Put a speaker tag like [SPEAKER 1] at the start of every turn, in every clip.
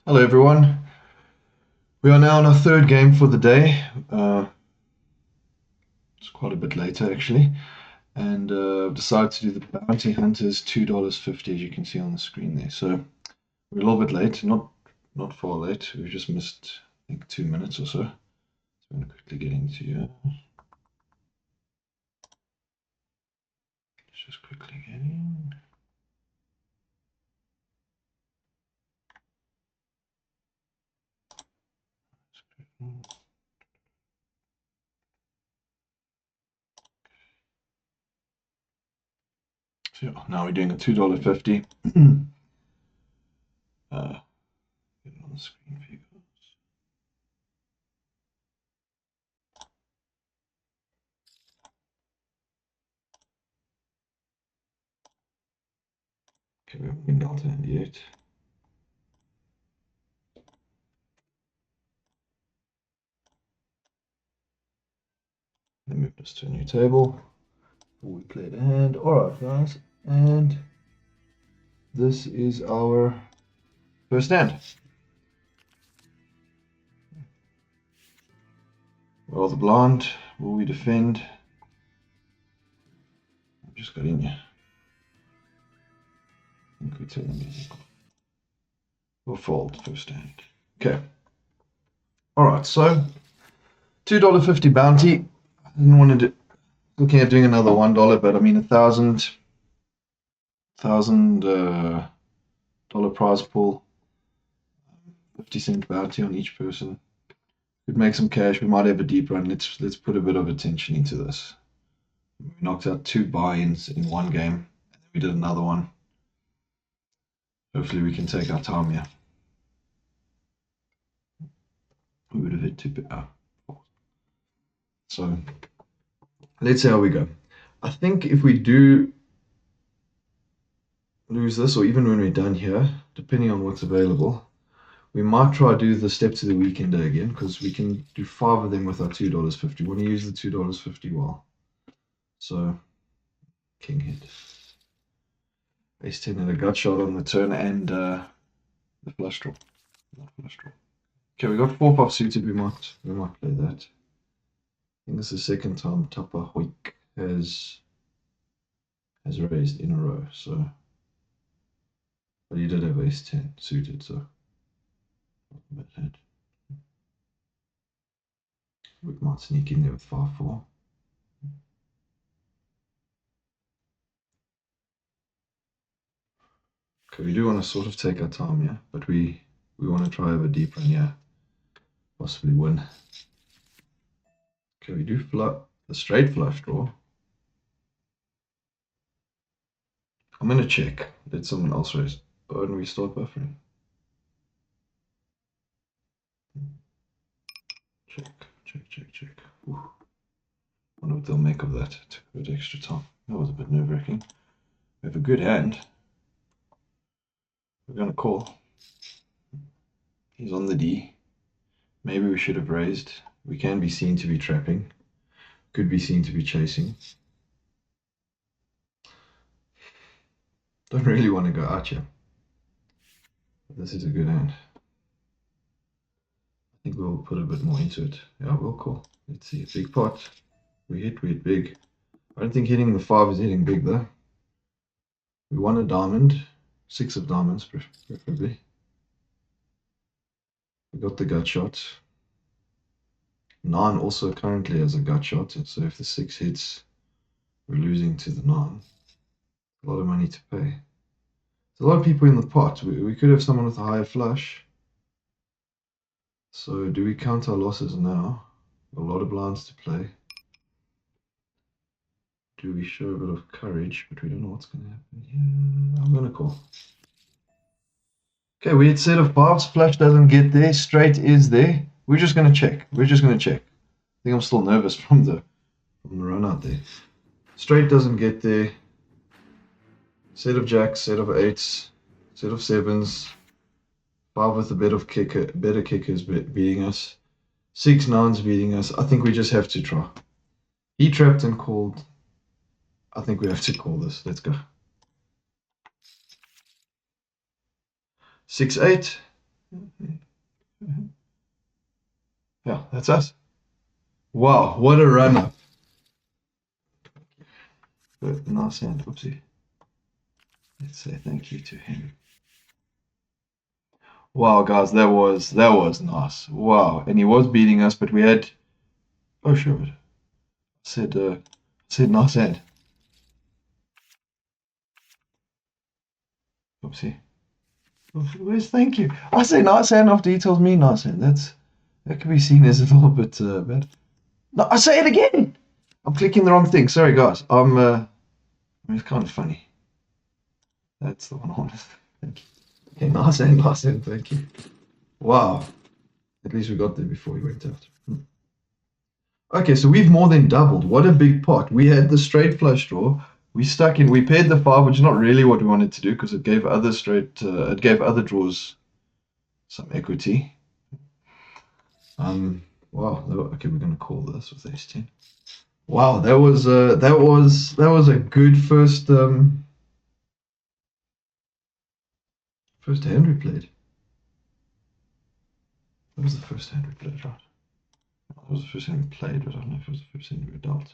[SPEAKER 1] Hello everyone. We are now on our third game for the day. It's quite a bit later actually, and decided to do the Bounty Hunters $2.50 as you can see on the screen there. So we're a little bit late, not far late. We've just missed I think 2 minutes or so. So I'm going to quickly get into let's just quickly get in. So yeah, now we're doing a $2.50. Get it on the screen for you guys. Okay, we haven't been down to end yet. Let me move this to a new table. We played a hand. Alright, guys, and this is our first hand. Well, the blind. Will we defend? I've just got in here. I think we turn the music off. We'll fold first hand. Okay. Alright, so $2.50 bounty. I didn't want to do, looking at doing another $1, but I mean $1,000 dollar prize pool, 50-cent bounty on each person. Could make some cash. We might have a deep run. Let's put a bit of attention into this. We knocked out 2 buy-ins in one game, and then we did another one. Hopefully we can take our time here. We would have hit 2. So let's see how we go. I think if we do lose this, or even when we're done here, depending on what's available, we might try to do the steps of the weekend day again, because we can do 5 of them with our $2.50. We want to use the $2.50 well. So king hit. Ace 10 and a gut shot on the turn, and the flush draw. Not flush draw. Okay, we got 4-5 suited. We might play that. I think this is the second time Tupper Hoik has raised in a row. So, but he did have Ace 10 suited, so not a bad hand. We might sneak in there with 5-4. Okay, we do want to sort of take our time here, but we want to try have a deep run here, possibly win. Okay, we do the straight flush draw. I'm going to check. Let someone else raise. Oh, and we start buffering. Check. Ooh. Wonder what they'll make of that. It took a bit extra time. That was a bit nerve-wracking. We have a good hand. We're going to call. He's on the D. Maybe we should have raised. We can be seen to be trapping. Could be seen to be chasing. Don't really want to go out here. But this is a good hand. I think we'll put a bit more into it. Yeah, we'll call. Let's see. Big pot. We hit big. I don't think hitting the 5 is hitting big though. We want a diamond. 6 of diamonds preferably. We got the gut shot. 9 also currently has a gut shot, and so if the 6 hits, we're losing to the 9. A lot of money to pay. There's a lot of people in the pot. We could have someone with a higher flush. So do we count our losses now? A lot of blinds to play. Do we show a bit of courage? But we don't know what's going to happen here. I'm going to call. Okay, we had set of 5s. Flush doesn't get there. Straight is there. We're just going to check. I think I'm still nervous from the run out there. Straight doesn't get there. Set of jacks, set of 8s, set of 7s. 5 with a bit of better kickers beating us. 6 9s beating us. I think we just have to try. He trapped and called. I think we have to call this. Let's go. 6 8. Yeah, that's us. Wow, what a run up. But nice hand, oopsie. Let's say thank you to him. Wow, guys, that was nice. Wow, and he was beating us, but we had. Oh, sure. I said nice hand. Oopsie. Where's thank you? I say nice hand after he tells me nice hand. That could be seen as a little bit bad. No, I say it again. I'm clicking the wrong thing. Sorry, guys. It's kind of funny. That's the one I wanted. Thank you. Okay, nice hand. Thank you. Wow. At least we got there before he went out. Okay, so we've more than doubled. What a big pot. We had the straight flush draw. We paired the five, which is not really what we wanted to do because it gave it gave other draws some equity. Wow. Okay, we're gonna call this with ace ten. Wow, that was a good first hand we played. That was the first hand we played, right? That was the first hand we played, but I don't know if it was the first hand we dealt.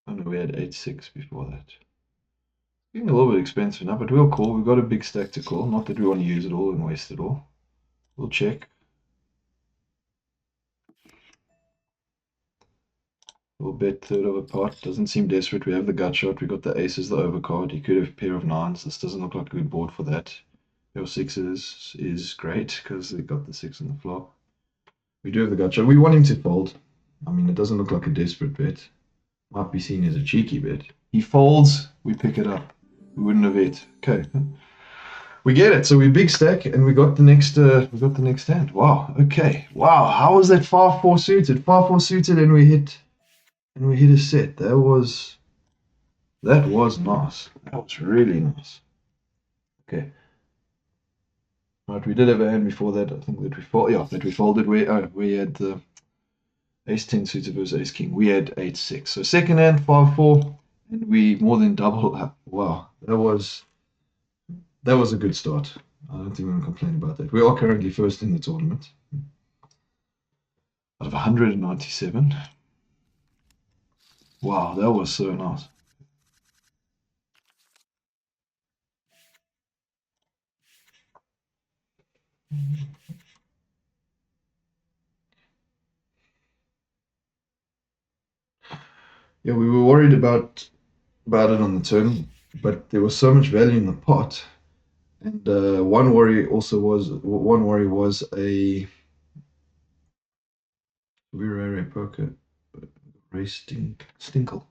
[SPEAKER 1] I know we had 8-6 before that. Getting a little bit expensive now, but we'll call. We've got a big stack to call. Not that we want to use it all and waste it all. We'll check. We'll bet third of a pot. Doesn't seem desperate. We have the gut shot. We got the aces, the overcard. He could have a pair of nines. This doesn't look like a good board for that. Your sixes is great because they got the six on the flop. We do have the gut shot. We want him to fold. I mean, it doesn't look like a desperate bet. Might be seen as a cheeky bet. He folds, we pick it up. We wouldn't have bet. Okay. We get it. So we big stack and we got the next hand. Wow. Okay. Wow. How was that 5-4 suited? 5-4 suited and we hit a set. That was nice. That was really nice. Okay. Right, we did have a hand before that. I think that we folded. We had the ace 10 suited versus ace king. We had 8-6. So second hand 5-4, and we more than doubled up. Wow, that was a good start. I don't think we can complain about that. We are currently first in the tournament out of 197. Wow, that was so nice. Yeah, we were worried about it on the turn, but there was so much value in the pot. And one worry was a RayRayPoker Stinkle.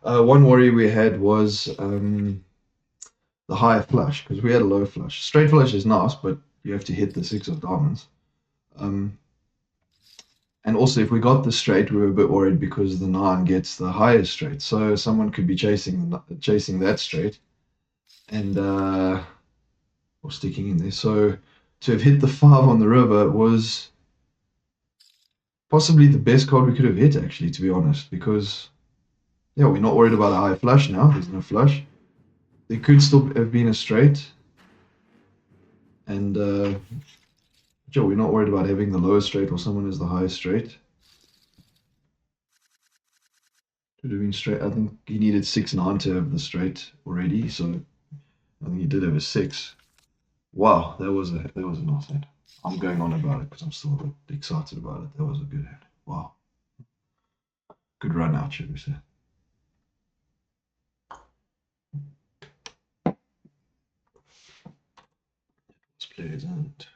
[SPEAKER 1] One worry we had was the higher flush because we had a low flush. Straight flush is nice, but you have to hit the six of diamonds. And also, if we got the straight, we were a bit worried because the nine gets the highest straight. So someone could be chasing that straight, and or sticking in there. So to have hit the five on the river was possibly the best card we could have hit, actually, to be honest, because yeah, we're not worried about a high flush now. There's no flush. There could still have been a straight, and Joe, we're not worried about having the lowest straight or someone has the highest straight. Could have been straight. I think he needed 6-9 to have the straight already, so I think he did have a 6. Wow, that was a nice hand. I'm going on about it because I'm still a bit excited about it. That was a good hand. Wow, good run out, should we say? Let's play it out.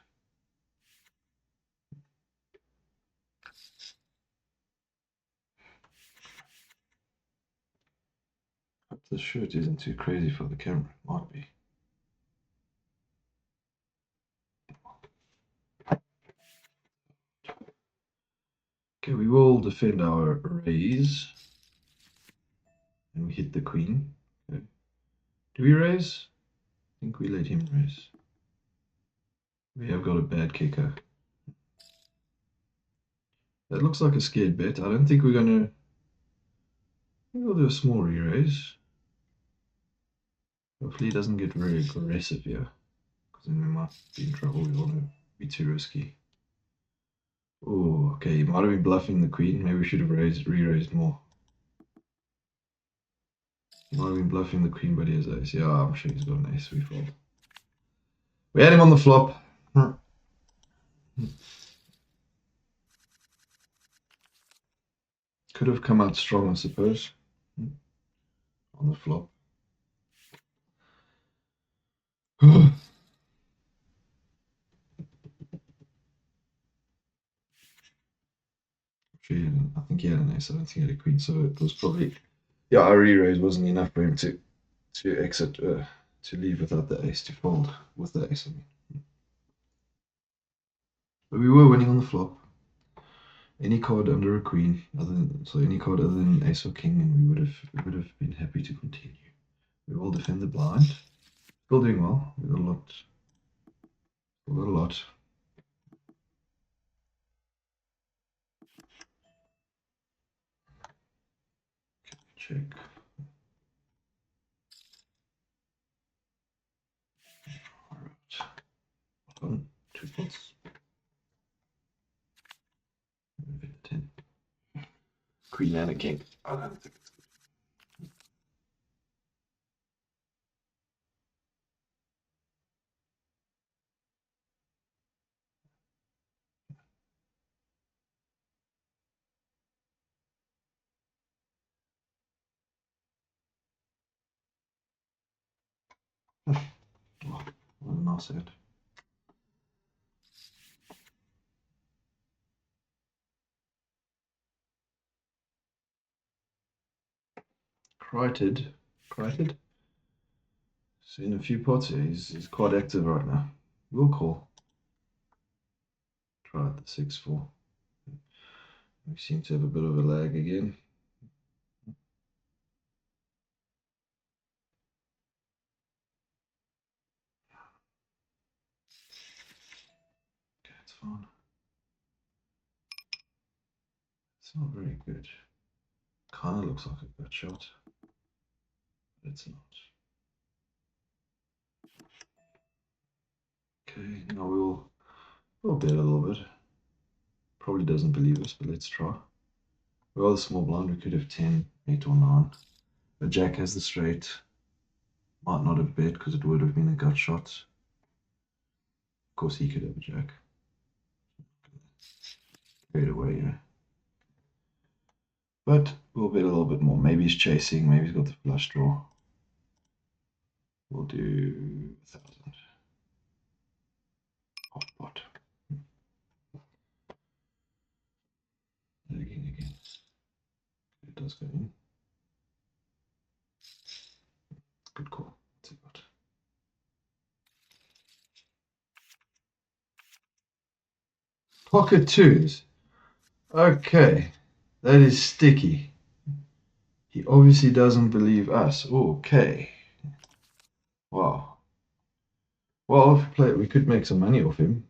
[SPEAKER 1] Hope this shirt isn't too crazy for the camera. Might be. Okay, we will defend our raise. And we hit the queen. Okay. Do we raise? I think we let him raise. We have got a bad kicker. That looks like a scared bet. I don't think we're going to... We'll do a small re-raise. Hopefully he doesn't get very aggressive here, because then we might be in trouble. We don't want to be too risky. Oh, okay, he might have been bluffing the queen. Maybe we should have re-raised more. He might have been bluffing the queen, but he has ace. Yeah, I'm sure he's got an ace. We fold. We had him on the flop. Could have come out strong, I suppose, on the flop. I think he had an ace. I don't think he had a queen, so it was probably, yeah, our re-raise wasn't enough for him to exit, to leave without the ace, to fold with the ace. I mean. But we were winning on the flop. Any card under a queen, any card other than ace or king, and we would have been happy to continue. We will defend the blind. Still doing well. We got a lot. We got a lot. Check. All right. Well done. 2 pots. 10. Queen and a king. I don't think it's good. Well, what a nice set. Crited. Crited? So in a few pots here, he's quite active right now. We'll call. Try at the 6-4. We seem to have a bit of a lag again. Okay, it's fine. It's not very good. Kind of looks like a good shot, but it's not. Okay, now we'll bet a little bit. Probably doesn't believe us, but let's try. Well, the small blind, we could have 10, 8 or 9. A jack has the straight. Might not have bet because it would have been a gut shot. Of course, he could have a jack. Straight away, yeah. But we'll bet a little bit more. Maybe he's chasing. Maybe he's got the flush draw. We'll do 1,000. Half pot. Again. It does go in. Good call. Let's see what. Pocket twos. Okay. That is sticky. He obviously doesn't believe us. Okay. Wow. Well, if we play it, we could make some money off him.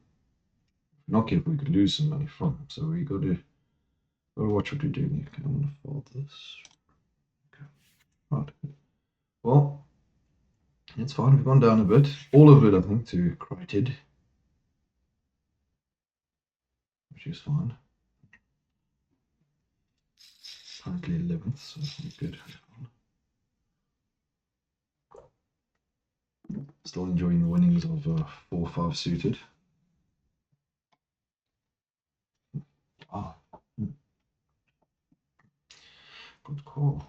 [SPEAKER 1] Not careful, we could lose some money from him. So we got to watch what we're doing. Okay, I'm gonna fold this. Okay. Right. Well, it's fine. We've gone down a bit. All of it, I think, to Crited, which is fine. Currently 11th, so we're good. Still enjoying the winnings of 4-5 suited. Ah, good call.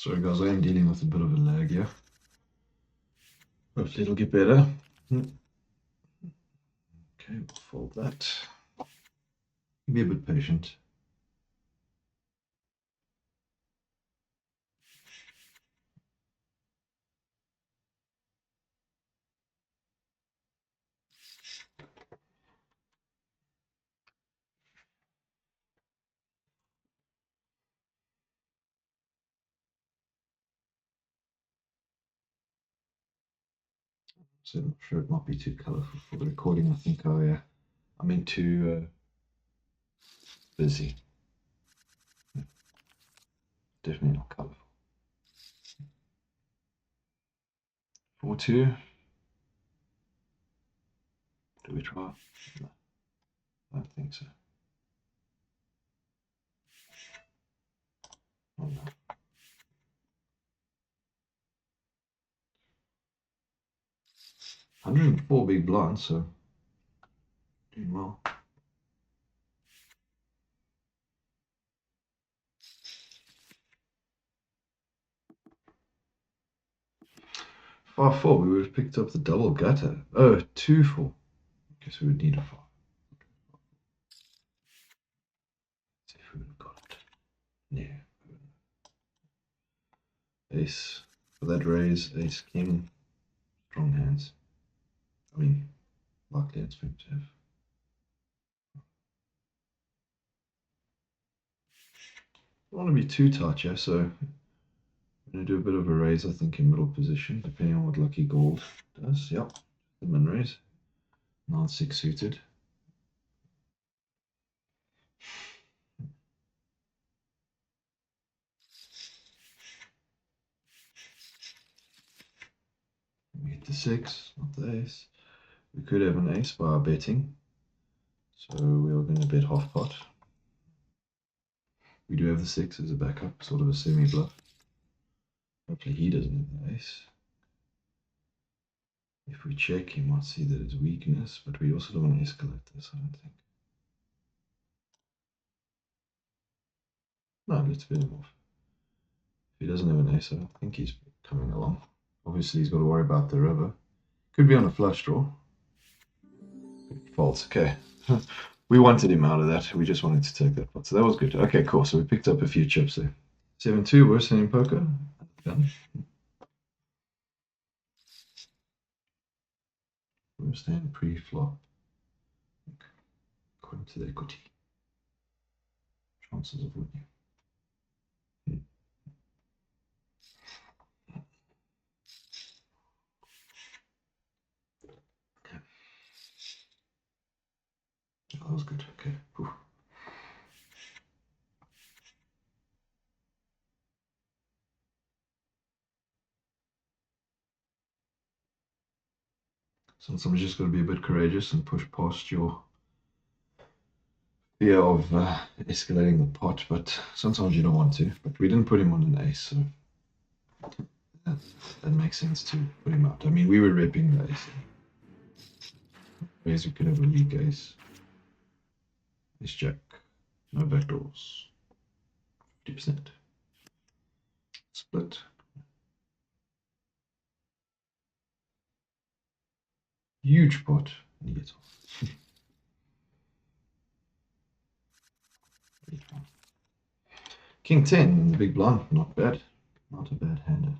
[SPEAKER 1] Sorry guys, I am dealing with a bit of a lag here. Hopefully it'll get better. Okay, we'll fold that. Be a bit patient. So I'm sure it might be too colourful for the recording. I think I'm too busy. Definitely not colourful. 4-2. Do we try? No, I don't think so. Oh no. 104 big blinds, so doing well. 5-4, we would have picked up the double gutter. Oh, 2-4. Guess we would need a 5. Let's see if we would have got it. Yeah. Ace. For that raise, ace, king. Strong hands. I mean, likely it's for him to have. I don't want to be too tight here, so I'm going to do a bit of a raise, I think, in middle position, depending on what Lucky Gold does. Yep, the min raise. 9-6 suited. We hit the 6, not the ace. We could have an ace by our betting, so we are going to bet half pot. We do have the 6 as a backup, sort of a semi-bluff. Hopefully he doesn't have the ace. If we check, he might see that it's weakness, but we also don't want to escalate this, I don't think. No, let's bet him off. If he doesn't have an ace, I don't think he's coming along. Obviously, he's got to worry about the river. Could be on a flush draw. False, okay. We wanted him out of that. We just wanted to take that pot. So that was good. Okay, cool. So we picked up a few chips there. 7-2, worse than in poker. Done. Worst hand pre-flop. According to the equity. Chances of winning. Okay. Oh, that was good. Okay. Whew. Sometimes you just got to be a bit courageous and push past your fear of escalating the pot, but sometimes you don't want to. But we didn't put him on an ace, so that makes sense to put him out. I mean, we were repping the ace. Ace, we could have a weak ace. Ace jack. No backdoors. 50%. Split. Huge pot. And he gets off. King 10 in the big blind. Not bad. Not a bad hand.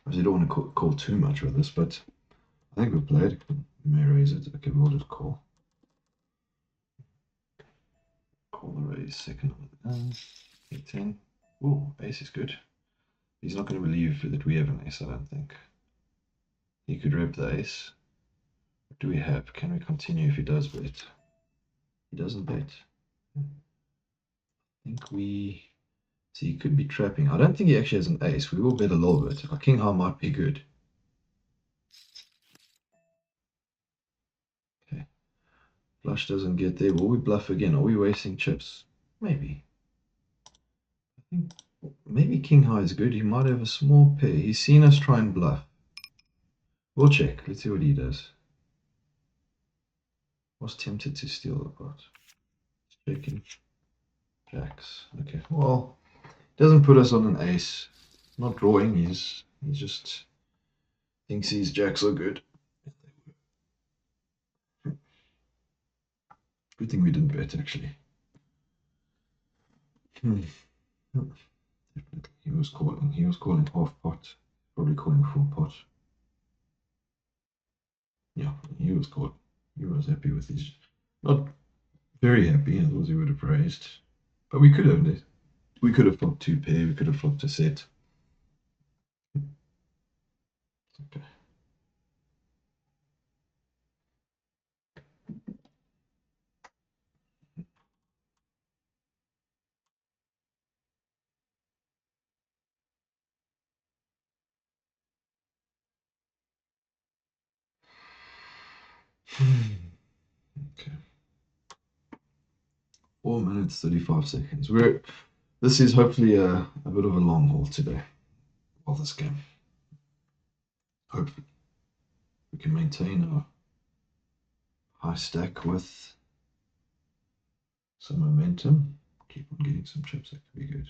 [SPEAKER 1] I don't want to call too much with this, but I think we've played. We may raise it. Okay, we'll just call. Call the raise second of the gun. King 10. Oh, ace is good. He's not going to believe that we have an ace, I don't think. He could rep the ace. What do we have? Can we continue if he does bet? He doesn't bet. I think we... See, he could be trapping. I don't think he actually has an ace. We will bet a little bit. Our king high might be good. Okay. Flush doesn't get there. Will we bluff again? Are we wasting chips? Maybe. I think maybe king high is good. He might have a small pair. He's seen us try and bluff. We'll check. Let's see what he does. Was tempted to steal the pot. Checking. Jacks. Okay. Well, doesn't put us on an ace. Not drawing. He just thinks his jacks are good. Good thing we didn't bet actually. Hmm. Definitely. He was calling. He was calling half pot. Probably calling full pot. Yeah, he was calling. He was happy with his. Not very happy, otherwise he would have raised. But we could have it. We could have flopped two pair. We could have flopped a set. Okay. Okay. 4 minutes 35 seconds. This is hopefully a bit of a long haul today. Of this game. Hopefully we can maintain a high stack with some momentum. Keep on getting some chips. That could be good.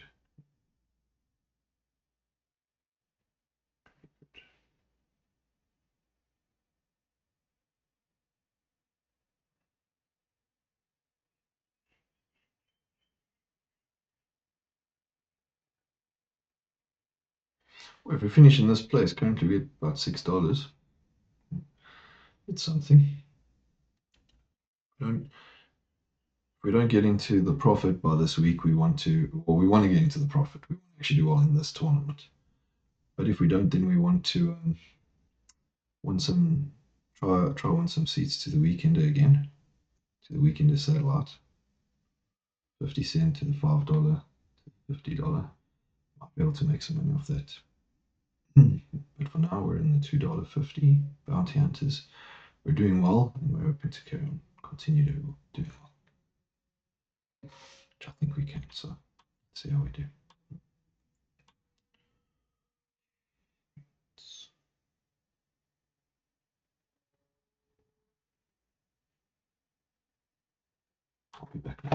[SPEAKER 1] Well, if we finish in this place, currently we're about $6. It's something. Don't If we don't get into the profit by this week, we want to, or we want to get into the profit. We want to actually do well in this tournament. But if we don't, then we want to want some try want some seats to the weekender again, to the weekender sale out. 50 cent to the $5, $50. Might be able to make some money off that. But for now, we're in the $2.50 bounty hunters. We're doing well, and we're hoping to carry on, continue to do well, which I think we can. So let's see how we do. I'll be back now.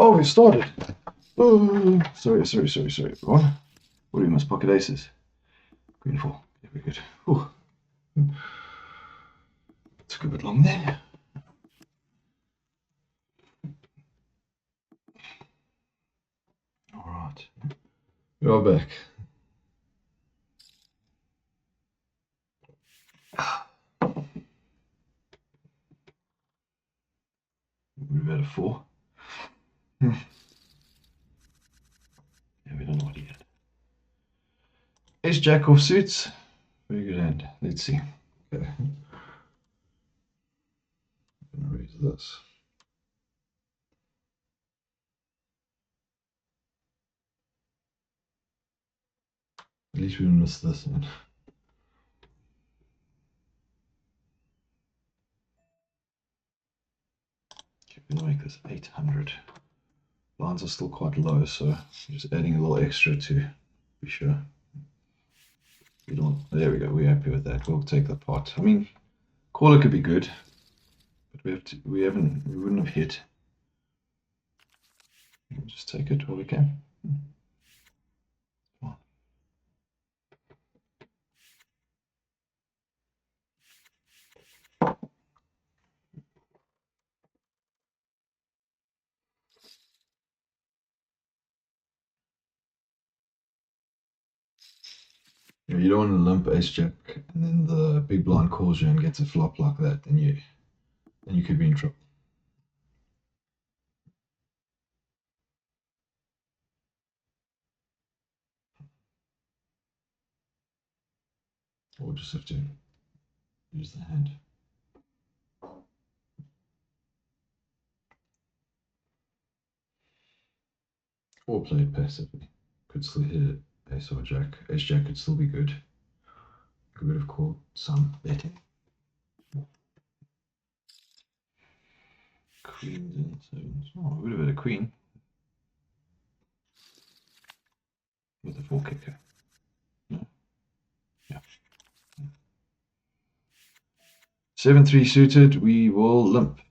[SPEAKER 1] Oh, we started. Oh, sorry, everyone. What do we miss? Pocket aces. Queen four. Yeah, we're good. Ooh. Took a bit long there. All right. We are back. We've had a four. Yeah, we don't know what he had. Ace jack off suits. Very good hand. Let's see. Okay. I'm gonna raise this. At least we didn't miss this one. Okay, we're gonna make this 800. Blinds are still quite low, so just adding a little extra to be sure. We don't. There we go. We're happy with that. We'll take the pot. I mean, caller could be good, but we have to. We haven't. We wouldn't have hit. We'll just take it while we can. You don't want to limp ace jack, and then the big blind calls you and gets a flop like that. Then you could be in trouble. Or just have to use the hand. Or play it passively. Could still hit ace or jack. Ace jack could still be good. Could have called some betting. Queens and sevens. Oh, we would have had a queen with a four kicker. No. Yeah. 7-3 suited. We will limp.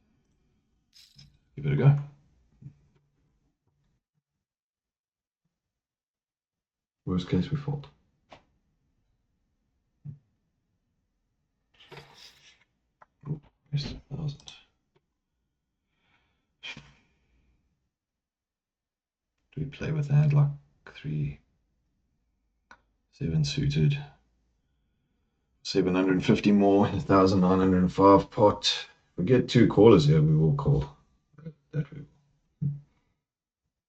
[SPEAKER 1] Give it a go. Worst case, we fold. Ooh, missed 1,000. Do we play with a hand like 3-7 suited? 750 more, 1,905 pot. If we get two callers here, we will call. That we will.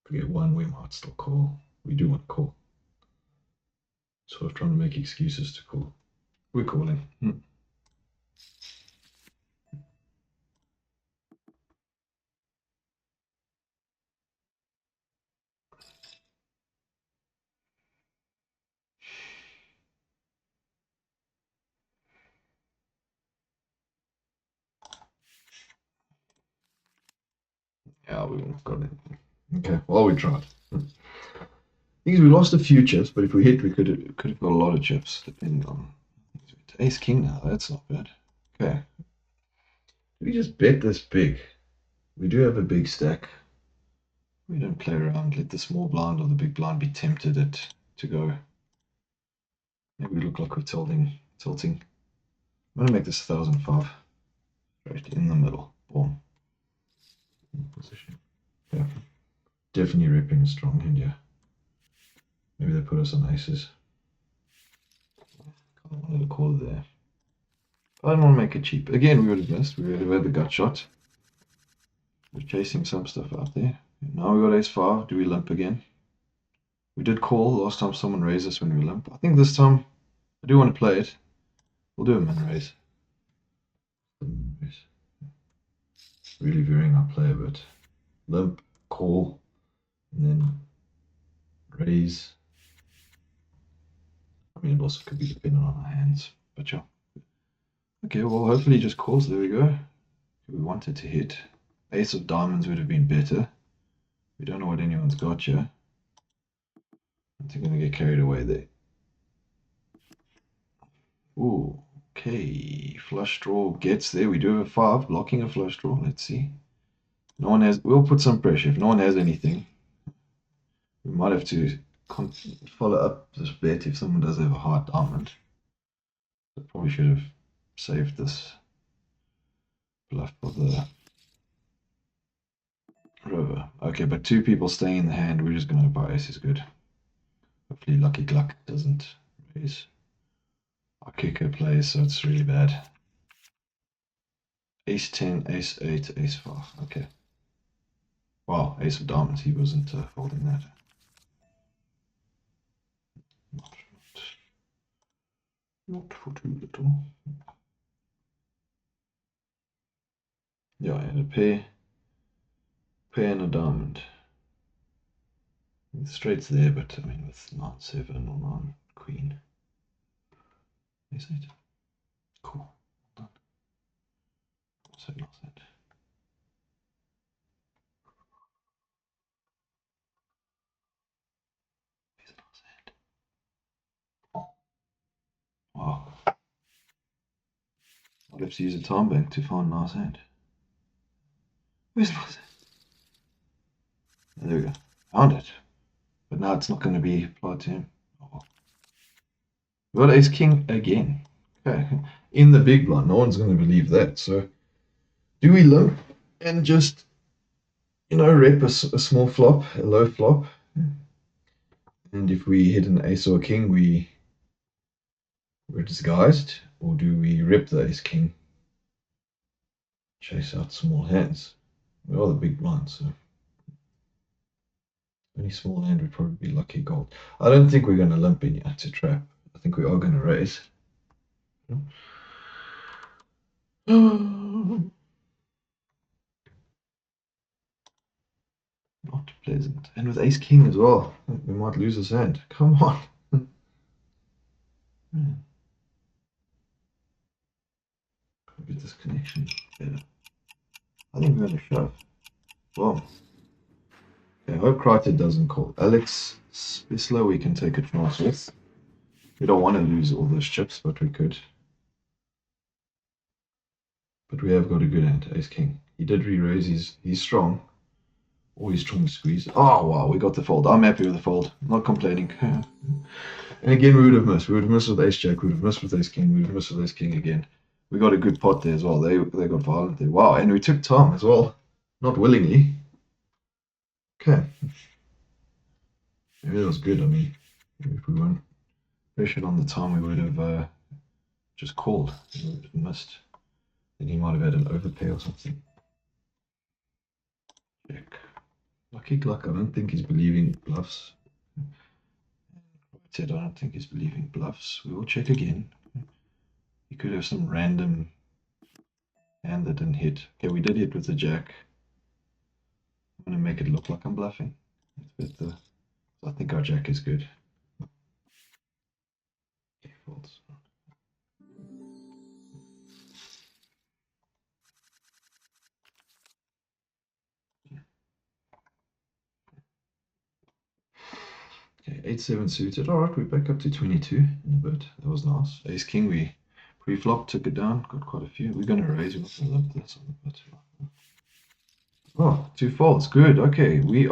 [SPEAKER 1] If we get one, we might still call. We do want to call. Sort of trying to make excuses to call. We're calling. Yeah, we won't have got it. Okay, well, we tried. Things we lost a few chips, but if we hit, we could have got a lot of chips, depending on. Ace king now, that's not bad. Okay. We just bet this big. We do have a big stack. We don't play around. Let the small blind or the big blind be tempted to go. Maybe we look like we're tilting. I'm gonna make this 1,005. Right in the middle. Boom. Position. Yeah. Definitely ripping a strong hand, yeah. Maybe they put us on aces. I wanted to call it there. I don't want to make it cheap. Again, we would have missed. We would have had the gut shot. We're chasing some stuff out there. Now we got ace five. Do we limp again? We did call last time someone raised us when we limp. I think this time I do want to play it. We'll do a min raise. Really varying our play a bit. Limp, call, and then raise. I mean, it also could be dependent on our hands, but yeah. Okay, well, hopefully he just calls. There we go. We wanted to hit. Ace of diamonds would have been better. We don't know what anyone's got here. I think I'm going to get carried away there. Ooh, okay. Flush draw gets there. We do have a five, blocking a flush draw. Let's see. No one has. We'll put some pressure. If no one has anything, we might have to follow up this bet if someone does have a hard diamond. I probably should have saved this bluff for the river. Okay, but two people staying in the hand. We're just going to buy ace is good. Hopefully Lucky Gluck doesn't raise. Our kicker plays, so it's really bad. Ace 10, ace 8, ace 5. Okay. Wow, ace of diamonds. He wasn't holding that. Not for too little. Yeah, I had a pair and a diamond. Straight's there, but I mean with 9-7 or 9 queen. Ace 8. Cool. Well done. So not that. Wow. I'll have to use a time bank to find nice hand. Where's nice hand? There we go. Found it. But now it's not going to be applied to him. Oh. We got ace king again. Okay. In the big blind. No one's going to believe that. So do we limp and just, rep a small flop, a low flop? And if we hit an ace or a king, we're disguised? Or do we rip the ace king? Chase out small hands. We are the big blind, so any small hand would probably be lucky gold. I don't think we're going to limp in here to trap. I think we are going to raise. Not pleasant. And with ace king as well, we might lose his hand. Come on. Get this connection better. I think we're going to shove. Well, okay, I hope Crichton doesn't call. Alex Spisler, we can take it from us with. We don't want to lose all those chips, but we could. But we have got a good hand, ace king. He did re-raise. He's strong. Always trying to squeeze. Oh wow, we got the fold. I'm happy with the fold. I'm not complaining. And again, we would have missed. We would have missed with ace jack. We would have missed with ace king. We would have missed with ace king again. We got a good pot there as well. They got violent there. Wow, and we took time as well, not willingly. Okay, maybe that was good. I mean, if we weren't pressured on the time, we would have just called. We would have missed. Then he might have had an overpay or something. Check. Lucky Gluck, I don't think he's believing bluffs. I don't think he's believing bluffs. We will check again. He could have some random hand that didn't hit. Okay, we did hit with the jack. I'm going to make it look like I'm bluffing. I think our jack is good. Okay, folds. Okay, 8-7 suited. All right, we're back up to 22 in a bit. That was nice. Ace king, we pre-flop, took it down, got quite a few. We're going to raise. We're not going to limp this on the bit. Oh, 2 folds. Good. Okay, we're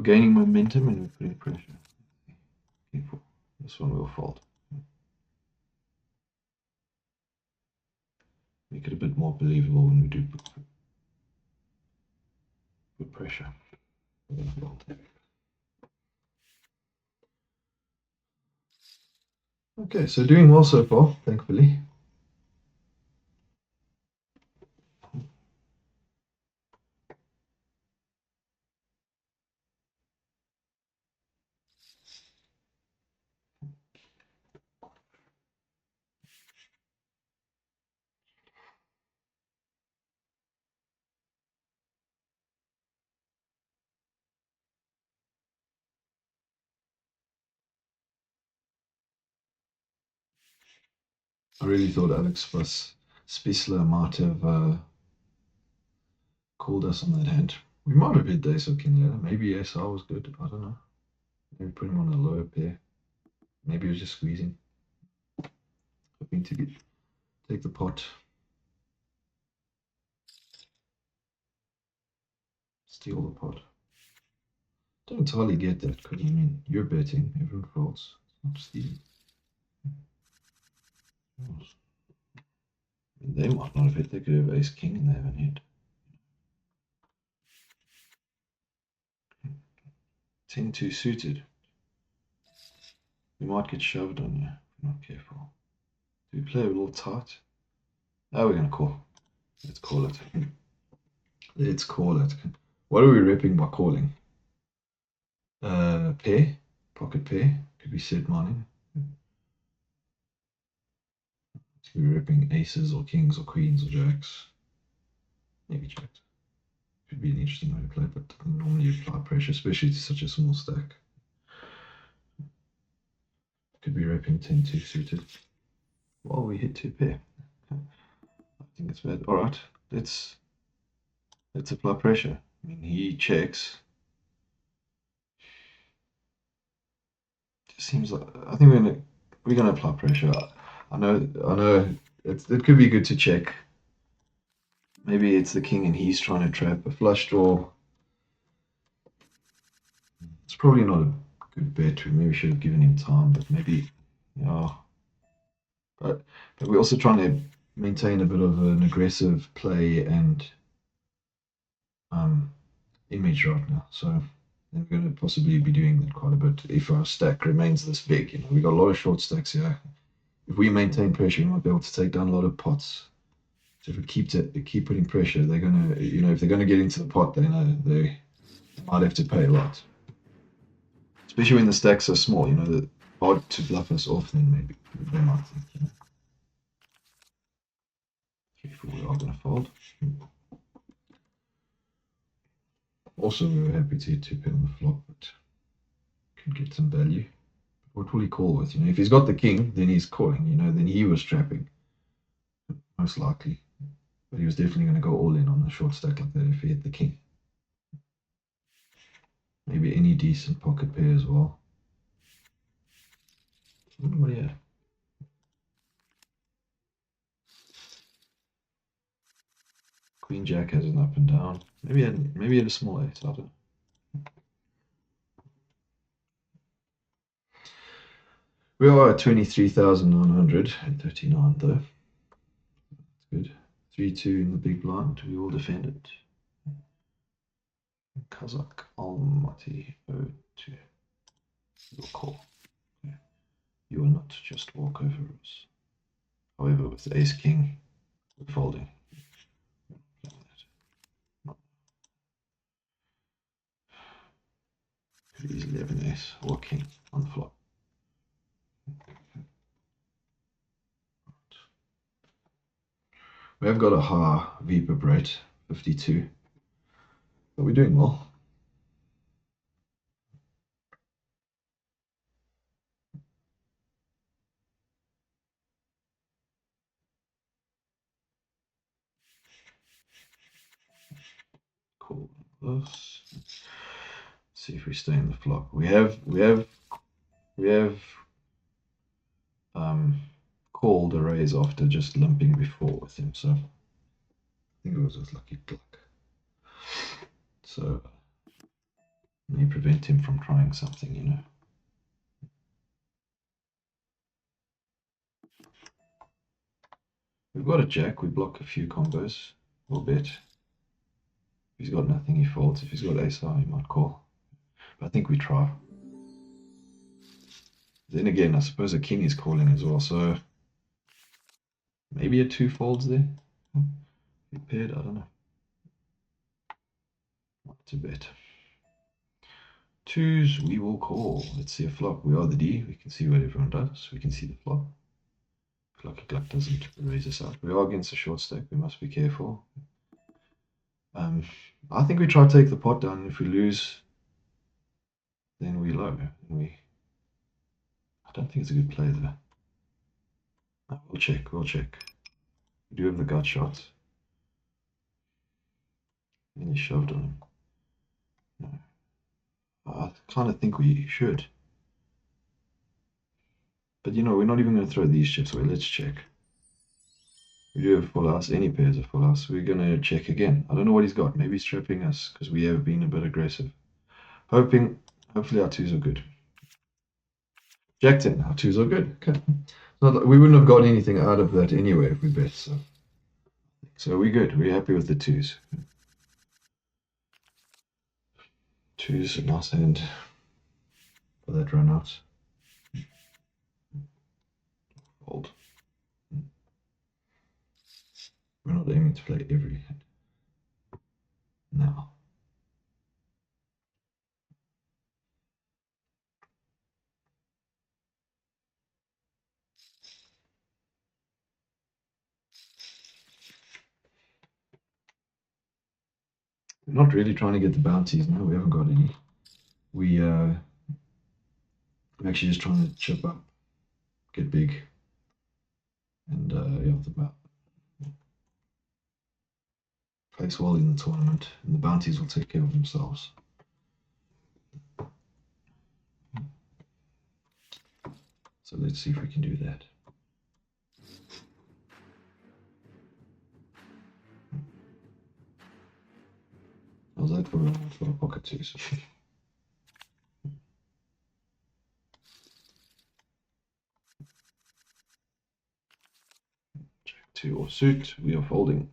[SPEAKER 1] gaining momentum and we're putting pressure. Okay, this one will fold. Make it a bit more believable when we do put pressure. We're going to fold. Okay, so doing well so far, thankfully. I really thought Alex Spisler might have called us on that hand. We might have hit ace or king later. Maybe SR was good. I don't know. Maybe put him on a lower pair. Maybe he was just squeezing. Hoping to take the pot. Steal the pot. Don't entirely get that, because I mean, you're betting, everyone folds. It's not stealing. They might not have hit, they could have ace king and they haven't hit. 10-2 suited. We might get shoved on you if we're not careful. Do we play a little tight? Oh, we're going to call. Let's call it. Let's call it. What are we repping by calling? Pair, pocket pair. Could be set mining. Could be repping aces or kings or queens or jacks. Maybe jacks. Could be an interesting way to play, but normally you apply pressure, especially to such a small stack. Could be repping 10-2 suited. Well, we hit 2 pair. I think it's bad. All right, let's apply pressure. I mean, he checks. It seems like I think we're gonna apply pressure. I know. It could be good to check. Maybe it's the king and he's trying to trap a flush draw. It's probably not a good bet. We maybe should have given him time, but maybe, yeah. But we're also trying to maintain a bit of an aggressive play and image right now. So we're going to possibly be doing that quite a bit if our stack remains this big. You know, we got a lot of short stacks here. If we maintain pressure, we might be able to take down a lot of pots. So if we keep putting pressure, they're gonna, you know, if they're gonna get into the pot, they know they might have to pay a lot. Especially when the stacks are small, you know, that hard to bluff us off. Then maybe they might think, you know, 3-4 we are gonna fold. Also, we were happy to hit 2 pair on the flop, but could get some value. What will he call with? You know, if he's got the king, then he's calling. You know, then he was trapping, most likely. But he was definitely going to go all in on a short stack like that if he hit the king. Maybe any decent pocket pair as well. What do you have? Queen Jack has an up and down. Maybe he had a small ace. I don't know. We are at 23,939 though. That's good. 3-2 in the big blind. We will defend it. Kazakh Almaty 0-2. Your call. Okay. You are not just walkovers. However, with the ace king, we're folding. Could easily have an ace or king on the flop. We have got a high VPIP rate, 52, but we're doing well. Cool. Let's see if we stay in the flop. We have called a raise after just limping before with him, so I think it was with lucky luck. So may prevent him from trying something, you know. We've got a jack, we block a few combos. We'll bet. If he's got nothing, he folds. If he's got ace high, he might call. But I think we try. Then again, I suppose a king is calling as well, so maybe a 2 folds there. Paired, I don't know. Not to bet. 2s, we will call. Let's see a flop. We are the D. We can see what everyone does. We can see the flop. If Lucky Gluck doesn't raise us out. We are against a short stack. We must be careful. I think we try to take the pot down. If we lose, then we low. I don't think it's a good play though. We'll check. We'll check. We do have the gut shot. And he shoved on him. No. I kind of think we should. But you know, we're not even going to throw these chips away. Let's check. We do have full house. Any pairs of full house. We're going to check again. I don't know what he's got. Maybe he's trapping us because we have been a bit aggressive. Hopefully our twos are good. Jack 10. Our twos are good. Okay. We wouldn't have got anything out of that anyway if we bet. So we're good. We're happy with the twos. Twos, a nice hand for that run out. Fold. We're not aiming to play every hand. Now. We're not really trying to get the bounties now. We haven't got any. We're actually just trying to chip up, get big, and place well in the tournament, and the bounties will take care of themselves. So let's see if we can do that. How's that for a pocket twos? Jack 2 or suit, we are folding.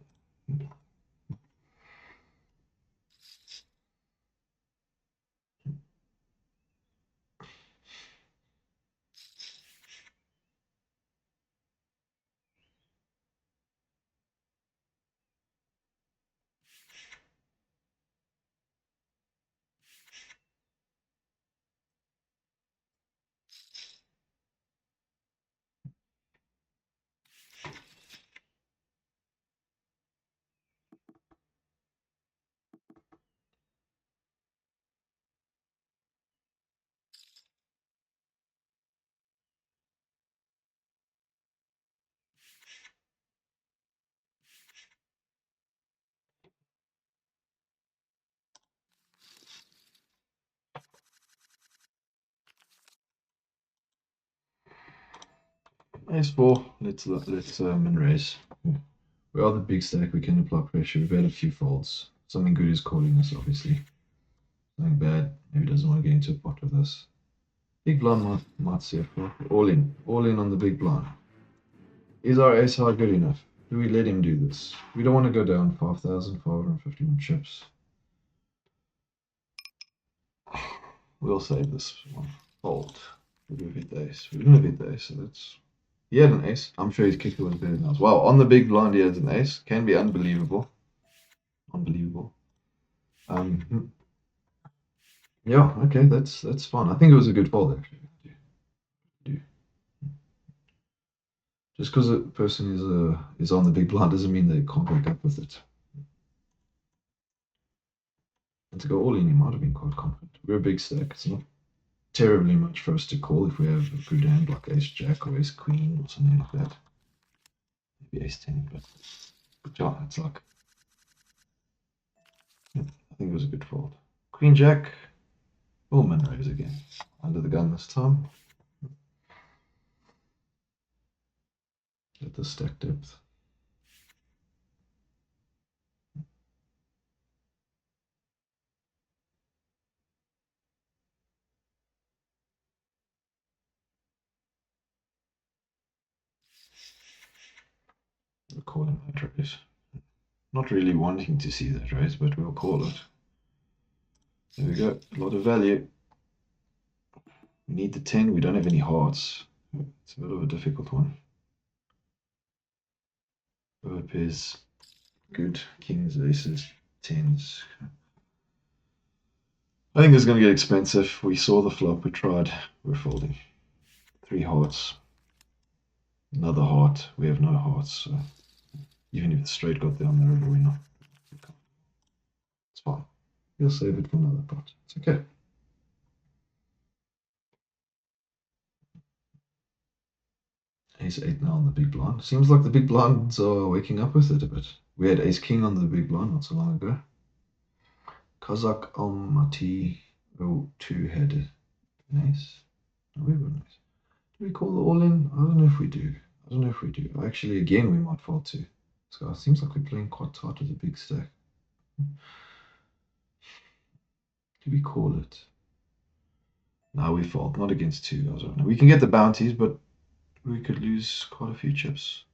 [SPEAKER 1] Ace-4, let's min raise. We are the big stack, we can apply pressure. We've had a few folds. Something good is calling us, obviously. Something bad, maybe doesn't want to get into a pot with us. Big blind might see it for all in on the big blind. Is our ace high good enough? Do we let him do this? We don't want to go down 5,551 chips. We'll save this one. Fold. We've hit the ace. We didn't have hit the ace, so that's... He had an ace. I'm sure his kicker was better than ours. Wow, on the big blind he has an ace. Can be unbelievable. Unbelievable. Yeah, okay, that's fun. I think it was a good fold, actually. Just because a person is on the big blind doesn't mean they can't wake up with it. And to go all in, he might have been quite confident. We're a big stack. It's not terribly much for us to call if we have a good hand like ace jack or ace queen or something like that. Maybe ace 10, but yeah, it's like... Yeah, I think it was a good fold. Queen jack. We'll min raise again. Under the gun this time. At the stack depth. We'll call him that raise. Not really wanting to see that raise, but we'll call it. There we go. A lot of value. We need the 10. We don't have any hearts. It's a bit of a difficult one. Both pairs good. Kings, aces, 10s. I think it's going to get expensive. We saw the flop. We tried. We're folding. 3 hearts. Another heart. We have no hearts. So even if the straight got there on the river, we're not. It's fine. We'll save it for another pot. It's okay. Ace 8 now on the big blind. Seems like the big blinds are waking up with it a bit. We had ace king on the big blind not so long ago. Kazakh Almaty 02 had an ace. No, we have an ace. Do we call the all in? I don't know if we do. I I don't know if we do. Actually, again, we might fold too. So it seems like we're playing quite tight with a big stack. Do we call it? No, we fold. Not against two guys right now. We can get the bounties, but we could lose quite a few chips.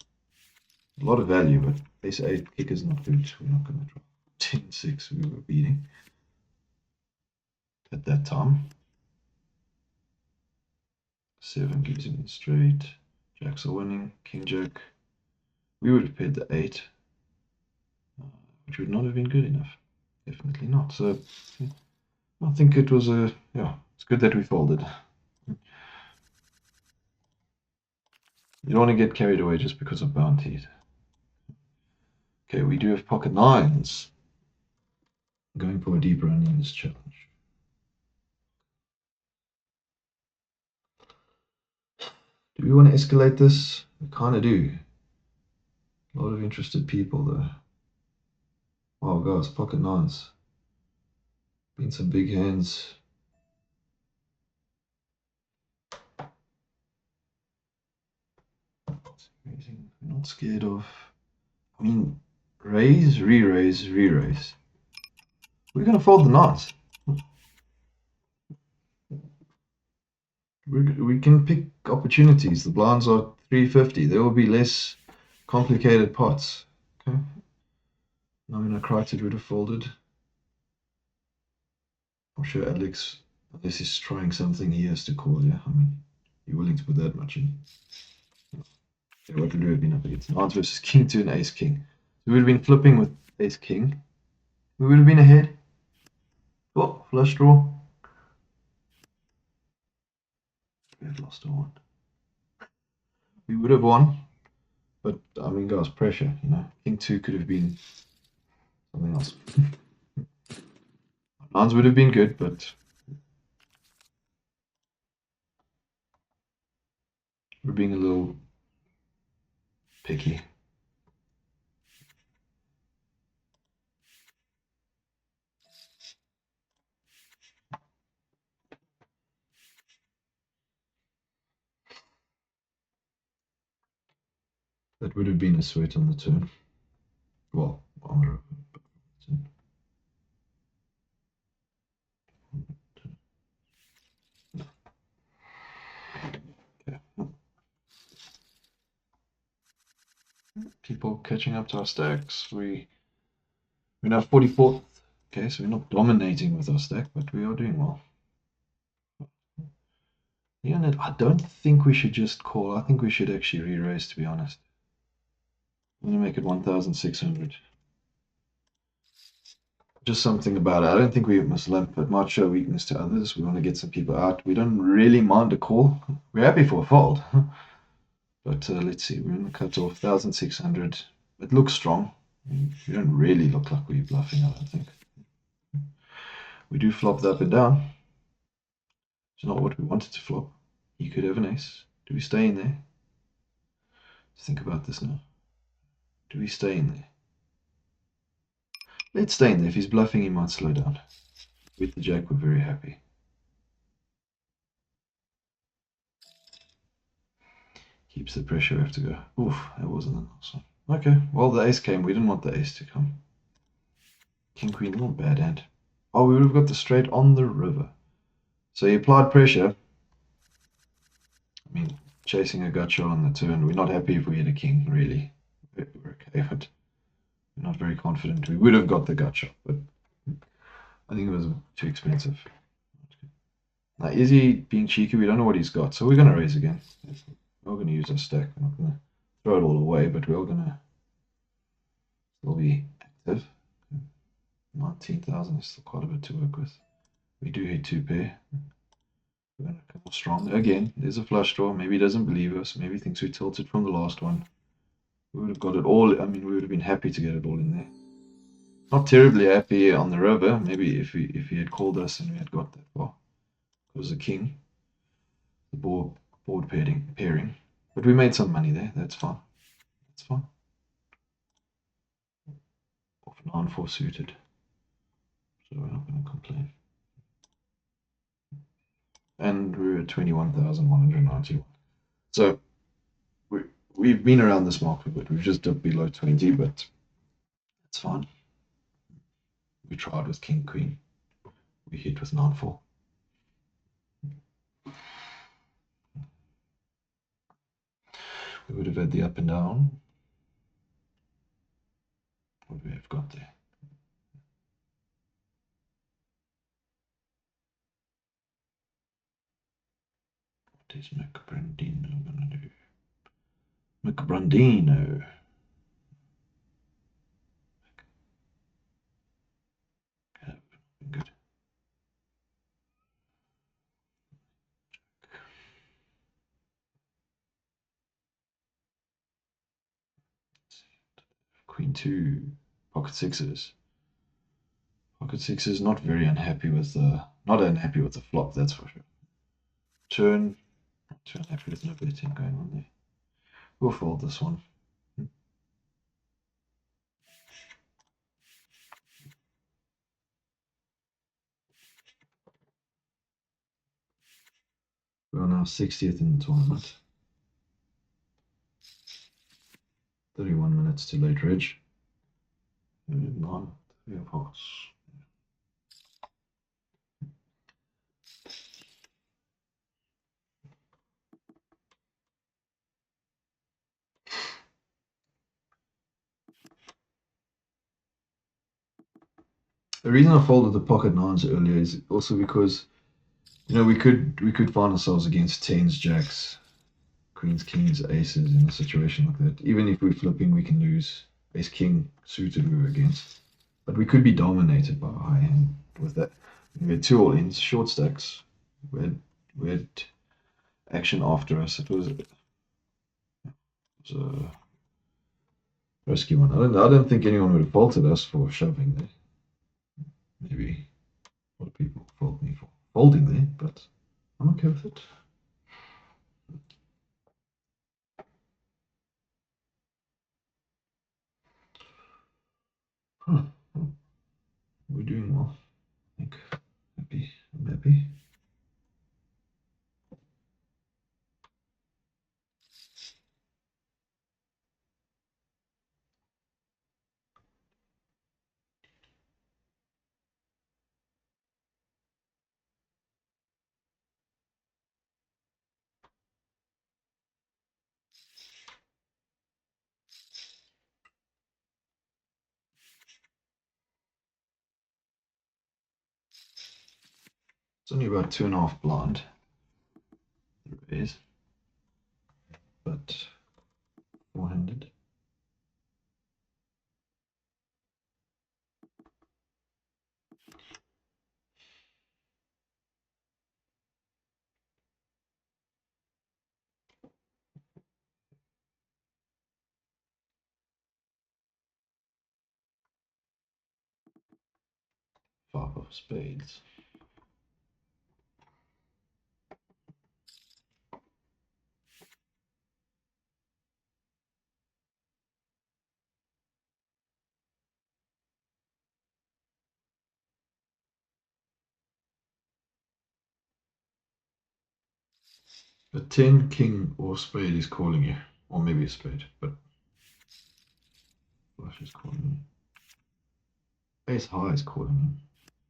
[SPEAKER 1] A lot of value, but ace 8 kick is not good. We're not going to drop 10-6. We were beating at that time. 7 gives him the straight. Jacks are winning. King Jack. We would have paid the 8, which would not have been good enough. Definitely not. So I think it was it's good that we folded. You don't want to get carried away just because of bounties. Okay, we do have pocket nines. Going for a deeper running in this challenge. Do we want to escalate this? We kind of do. A lot of interested people though. Oh guys, pocket nines. Been some big hands. Amazing. We're not scared of. I mean, raise, re-raise, re-raise. We're gonna fold the nines. We can pick opportunities. The blinds are 350. There will be less complicated pots. Okay. Now in a crited would have folded. I'm sure Alex, unless he's trying something, he has to call. Yeah, I mean, you're willing to put that much in. Yeah, what would we have been up against? Nines versus king to an ace king. We would have been flipping with ace king. We would have been ahead. Oh, flush draw. We have lost a one. We would have won, but I mean, guys, pressure. You know, king two could have been something else. Nines would have been good, but we're being a little picky. That would have been a sweat on the turn. Well, on the turn. Okay. People catching up to our stacks. We're now 44th. Okay, so we're not dominating with our stack, but we are doing well. Yeah, I don't think we should just call. I think we should actually re-raise, to be honest. I'm going to make it 1,600. Just something about it. I don't think we must limp. It might show weakness to others. We want to get some people out. We don't really mind a call. We're happy for a fold. But let's see. We're in the cutoff, 1,600. It looks strong. We don't really look like we're bluffing, I don't think. We do flop the up and down. It's not what we wanted to flop. He could have an ace. Do we stay in there? Let's think about this now. Do we stay in there? Let's stay in there. If he's bluffing, he might slow down. With the jack, we're very happy. Keeps the pressure. We have to go. Oof, that wasn't a nice one. Okay, well, the ace came. We didn't want the ace to come. King, queen, not bad hand. Oh, we would have got the straight on the river. So he applied pressure. I mean, chasing a gut shot on the turn. We're not happy if we hit a king, really. We're okay, but we're not very confident. We would have got the gut shot, but I think it was too expensive. Now, is he being cheeky? We don't know what he's got, so we're going to raise again. We're going to use our stack. We're not going to throw it all away, but we're going to still be active. 19,000 is still quite a bit to work with. We do hit two pair. We're going to come strong. Again, there's a flush draw. Maybe he doesn't believe us. Maybe he thinks we tilted from the last one. We would have got it all. I mean, we would have been happy to get it all in there. Not terribly happy on the river. Maybe if he had called us and we had got that far. It was a king. The board pairing. But we made some money there. That's fine. That's fine. Off 9-4 suited. So we're not going to complain. And we're at 21,191. So we're we've been around this mark a bit. We've just dipped below 20, but it's fine. We tried with King Queen. We hit with 9-4. We would have had the up and down. What do we have got there? What is McBrandino going to do? McBrandino. Good. Queen 2. Pocket sixes. Pocket sixes not very unhappy with the flop, that's for sure. Turn. Not too unhappy with no betting going on there. We'll fold this one. We are now 60th in the tournament. 31 minutes to late reg. 9, 3 of hearts. The reason I folded the pocket nines earlier is also because, you know, we could find ourselves against tens, jacks, queens, kings, aces in a situation like that. Even if we're flipping, we can lose ace king suited we were against. But we could be dominated by a high hand with that. We had 2 all-ins, short stacks. We had action after us. It was a risky one. I don't think anyone would have faulted us for shoving there. Maybe a lot of people fault me for folding there, but I'm okay with it. Huh. We're doing well. I think. Happy. I'm happy. It's only about 2.5 blind. There is. But 400. Five of spades. A 10, king, or spade is calling you. Or maybe a spade, but flush is calling you. Ace high is calling him.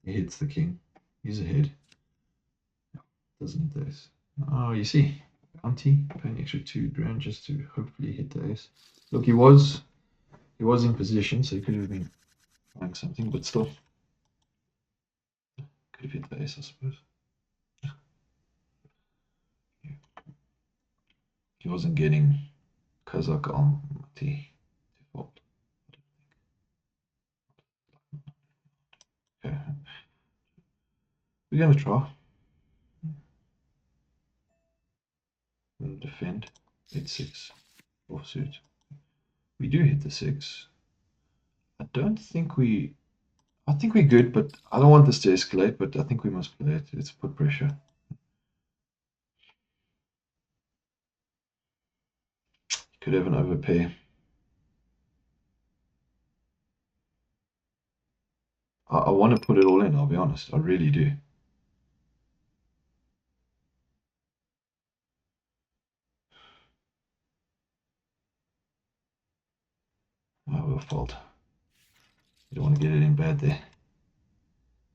[SPEAKER 1] He hits the king. He's ahead. Doesn't hit the ace. Oh, you see. Bounty. Paying extra 2 grand just to hopefully hit the ace. Look, he was in position, so he could have been trying something, but still. Could have hit the ace, I suppose. He wasn't getting Kazakh Almaty default. Okay. We're going to try. We're going to defend. 8-6 offsuit. We do hit the 6. I think we're good, but I don't want this to escalate, but I think we must play it. Let's put pressure. Could have an overpay. I want to put it all in, I'll be honest. I really do. a fold. You don't want to get it in bad there.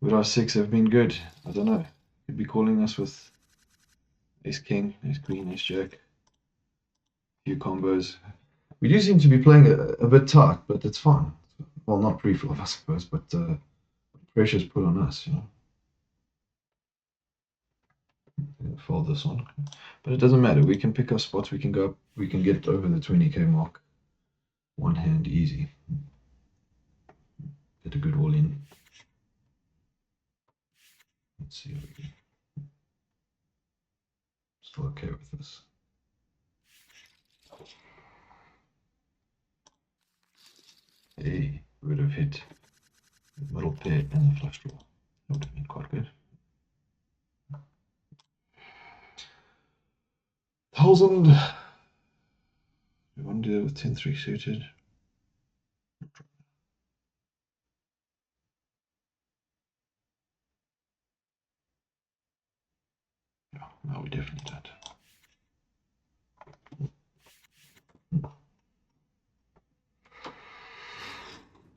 [SPEAKER 1] Would our 6 have been good? I don't know. Could be calling us with ace king, ace queen, ace jack. Few combos. We do seem to be playing a bit tight, but it's fine. Well, not pre-flop, I suppose, but pressure's put on us, you know. Fold this one, but it doesn't matter. We can pick our spots. We can go up. We can get over the 20k mark. One hand easy. Get a good all in. Let's see how we go. Still okay with this. Hey, would have hit the middle pair and the flush draw. That would have been quite good. 1,000. We want to do it with 10-3 suited. No, we definitely don't.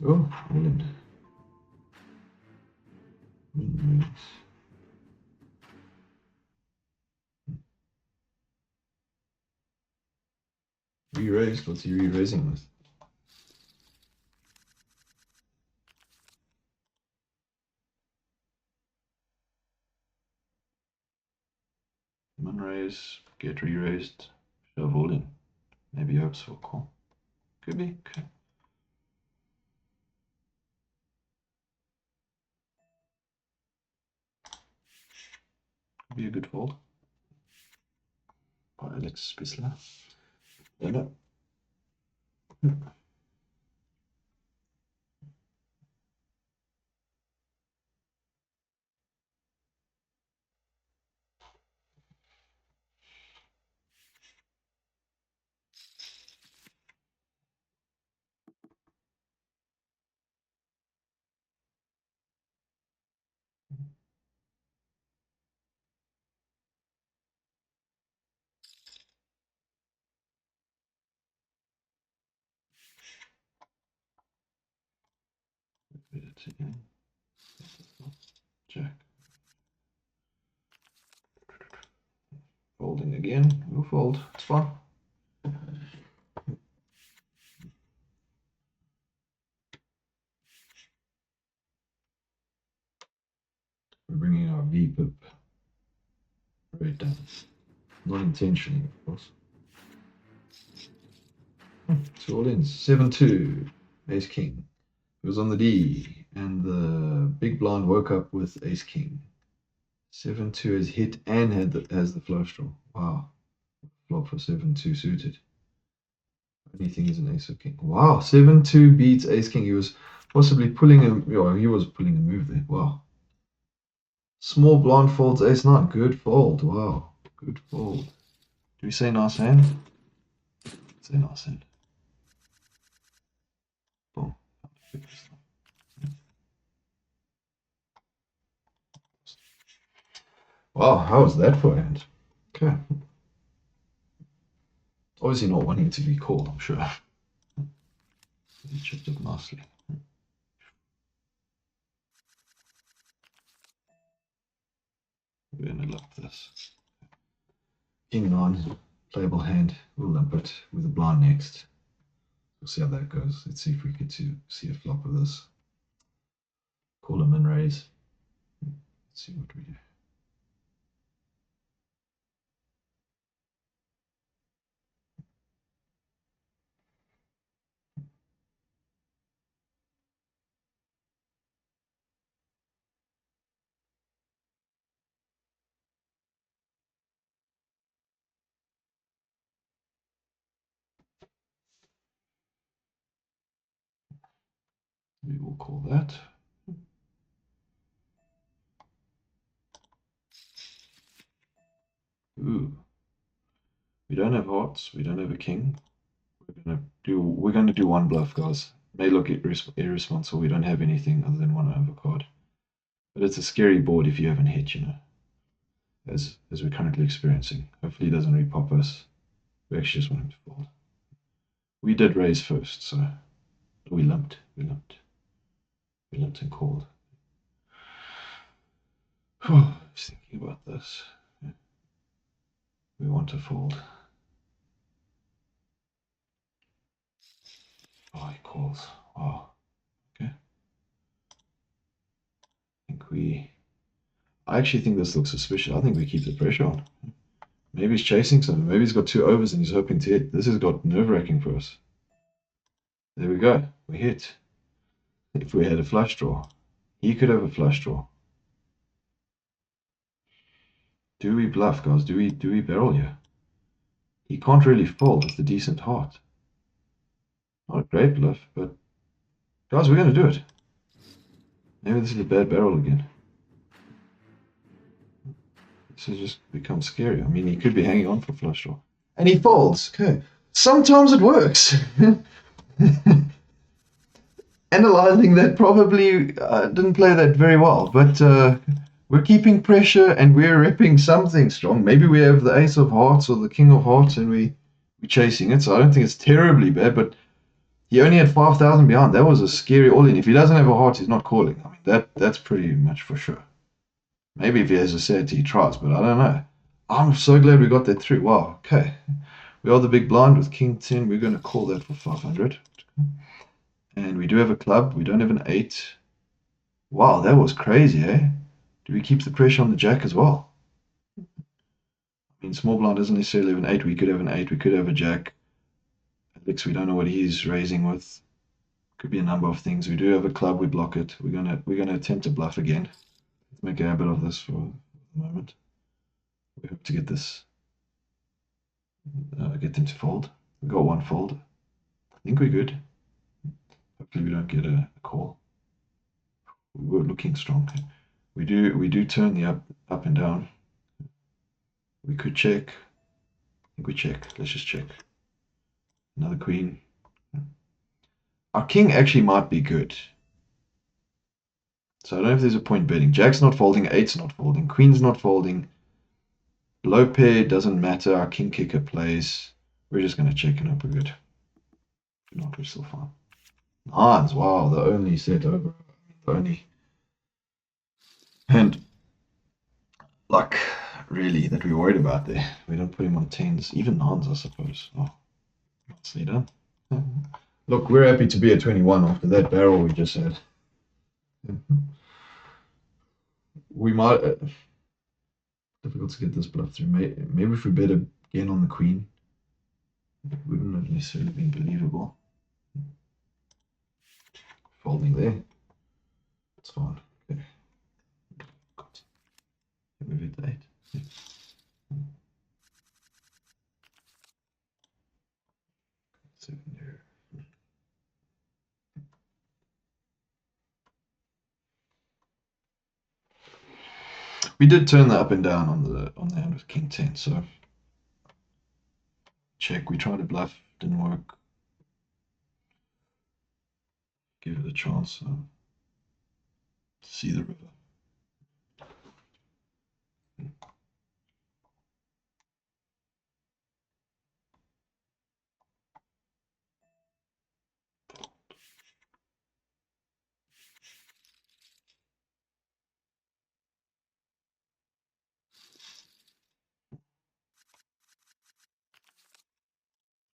[SPEAKER 1] Oh, all in. Re-raised? What's he re-raising with? Min raise, get re-raised, shove all in. Maybe hopes for a call. Could be. Okay. Could be a good fold. By Alex Spissler. Don't know. Jack. Folding again. We'll fold. It's fine. We're bringing our VPIP right down. Not intentionally, of course. It's all in. 7-2. Ace King. It was on the D, and the big blind woke up with Ace King. 7-2 is hit and has the flush draw. Wow. Flop for 7-2 suited. Only thing is an ace of king. Wow. 7-2 beats Ace King. He was possibly pulling he was pulling a move there. Wow. Small blind folds ace nine. Good fold. Wow. Good fold. Do we say nice hand? Say nice hand. Boom. Wow, how was that for a hand? Okay. Obviously not wanting to be called, I'm sure. He chipped up nicely. We're gonna love this. King 9, playable hand. We'll limp it with a blind next. We'll see how that goes. Let's see if we get to see a flop of this. Call him and raise. Let's see what we do. We will call that. Ooh. We don't have hearts. We don't have a king. We're gonna do one bluff, guys. May look irresponsible. We don't have anything other than one overcard. But it's a scary board if you haven't hit, you know. As we're currently experiencing. Hopefully he doesn't repop us. We actually just want him to fold. We did raise first, so We limped and called. I was thinking about this. We want to fold. Oh, he calls. Wow. Okay. I actually think this looks suspicious. I think we keep the pressure on. Maybe he's chasing something. Maybe he's got 2 overs and he's hoping to hit. This has got nerve-wracking for us. There we go. We hit. If we had a flush draw. He could have a flush draw. Do we bluff, guys? Do we barrel here? He can't really fold with a decent heart. Not a great bluff, but guys, we're going to do it. Maybe this is a bad barrel again. This has just become scary. I mean, he could be hanging on for flush draw. And he folds. Okay. Sometimes it works. Analyzing that, probably didn't play that very well, but we're keeping pressure and we're repping something strong. Maybe we have the ace of hearts or the king of hearts and we're chasing it. So I don't think it's terribly bad, but he only had 5,000 behind. That was a scary all-in. If he doesn't have a heart, he's not calling. I mean, that's pretty much for sure. Maybe if he has a set, he tries, but I don't know. I'm so glad we got that through. Wow, okay. We are the big blind with king 10. We're going to call that for 500. And we do have a club. We don't have an 8. Wow, that was crazy, eh? Do we keep the pressure on the jack as well? I mean, small blind doesn't necessarily have an 8. We could have an 8. We could have a jack. Alex, we don't know what he's raising with. Could be a number of things. We do have a club. We block it. We're gonna attempt to bluff again. Let's make a habit of this for the moment. We hope to get this. Get them to fold. We got 1 fold. I think we're good. Hopefully we don't get a call. We were looking strong. We do turn the up and down. We could check. I think we check. Let's just check. Another queen. Our king actually might be good. So I don't know if there's a point betting. Jack's not folding, 8's not folding, queen's not folding. Low pair doesn't matter. Our king kicker plays. We're just going to check and hope we're good. If not, we're still fine. Nines. Wow, the only set over. The only hand, like, really, that we're worried about there. We don't put him on 10s. Even nines, I suppose. Oh, nicely done. Look, we're happy to be at 21 after that barrel we just had. We might... difficult to get this bluff through. Maybe if we bet again on the queen, it wouldn't have necessarily been believable. Folding there. It's fine. Okay. Move it to 8. Yeah. We did turn the up and down on the hand with king 10, so check. We tried to bluff, didn't work. Give it a chance. See the river.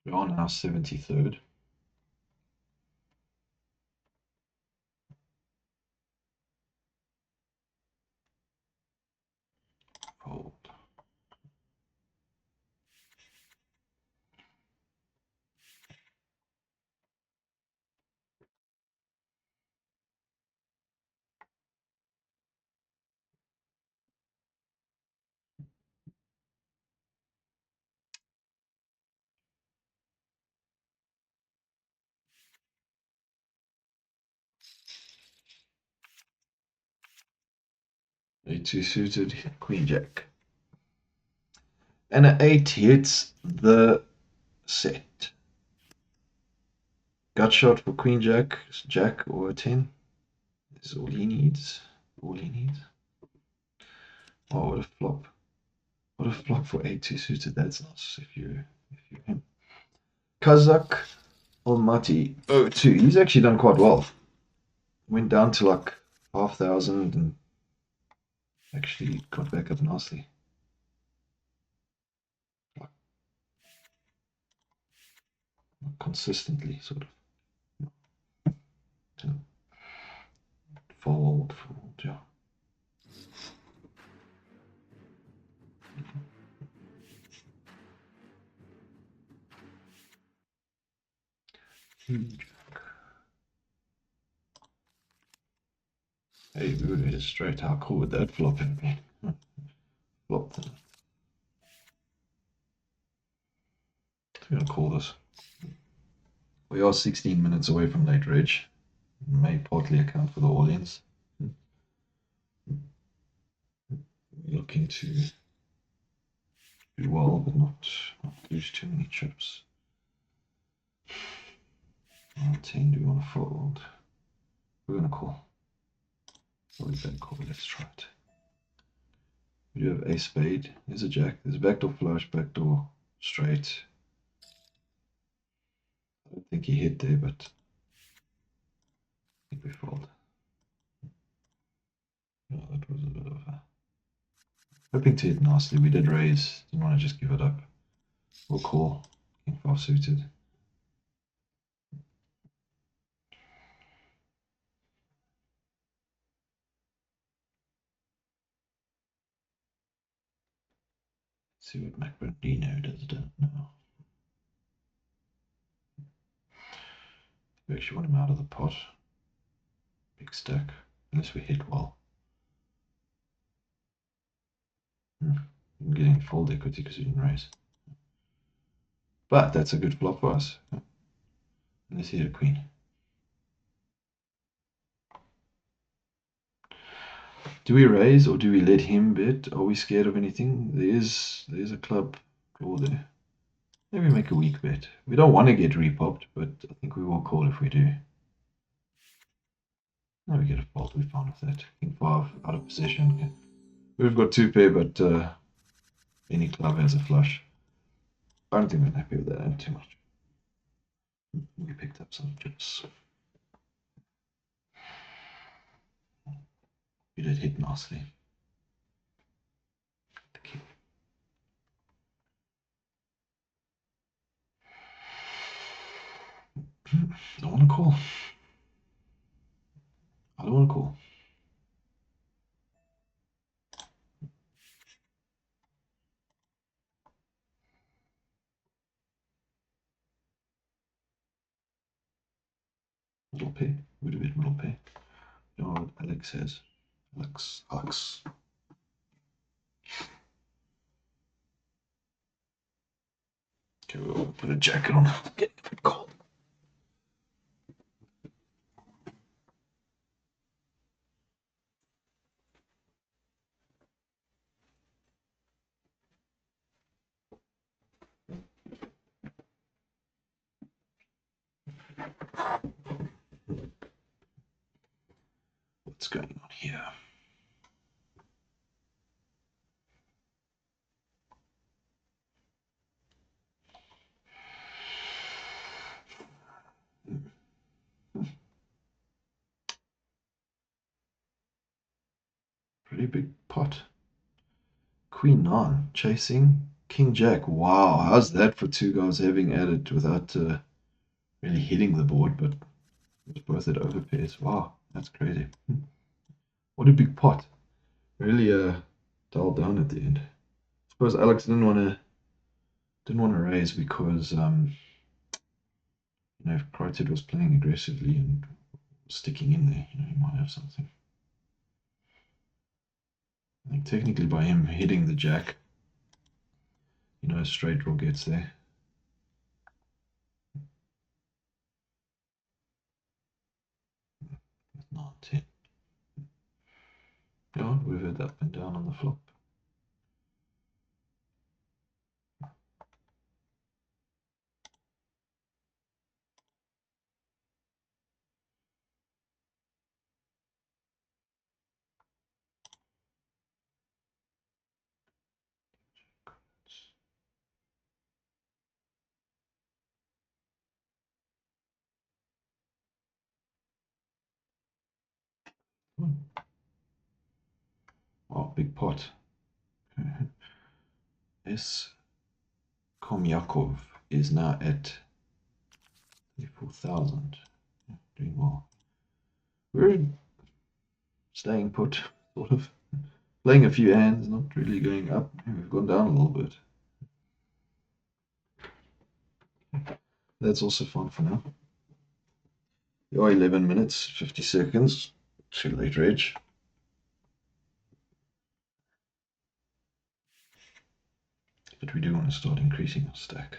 [SPEAKER 1] We are now 73rd. Fold. A2 suited, queen jack. And an 8 hits the set. Gut shot for queen jack, jack or a 10. This is all he needs. All he needs. Oh, what a flop. What a flop for A2 suited. That's nice if you're him. Kazakh. Almighty 02. He's actually done quite well. Went down to like 5,000 and actually got back up nicely. Like, consistently, sort of. Fold, yeah. Huge. Hey, we would hit straight. How cool would that flop have been? Flop them. I'm going to call this. We are 16 minutes away from late reg. May partly account for the audience. We're looking to do well, but not lose too many chips. 10, do we want to fold? We're going to call. Or we better call. Let's try it. We do have a spade. There's a jack. There's a backdoor flush, backdoor straight. I don't think he hit there, but I think we fold. Yeah, that was a bit of a... Hoping to hit nicely. We did raise. Didn't want to just give it up. We'll call. King 5 suited. See what Macbardino does, don't know. We actually want him out of the pot. Big stack. Unless we hit well. I'm getting fold equity because we didn't raise. But that's a good flop for us. Unless he hit a queen. Do we raise or do we let him bet? Are we scared of anything? There's a club draw there. Maybe make a weak bet. We don't want to get repopped, but I think we will call if we do. Now we get a fold. We're fine with that. King 5 out of position. We've got 2 pair, but any club has a flush. I don't think I'm happy with that too much. We picked up some chips. We did hit nicely. The king. Don't want to call. I don't want to call. Middle pair. Would have been middle pair. You know what Alex says? Alex. Okay, we'll put a jacket on. Get a bit cold. What's going on here? Pretty big pot. Queen 9 chasing King Jack. Wow, how's that for 2 guys having at it without really hitting the board, but it's both at overpairs. Wow, that's crazy. What a big pot. Really dialed down at the end. I suppose Alex didn't want to raise because if Crichton was playing aggressively and sticking in there, he might have something. I think technically by him hitting the jack, a straight draw gets there. Not it. Yeah, we've had up and down on the flop. Oh, big pot. S. Komyakov is now at 34,000. Doing well. We're staying put, sort of. Playing a few hands, not really going up. We've gone down a little bit. That's also fun for now. Oh, 11 minutes, 50 seconds. Too late, Reg. But we do want to start increasing our stack.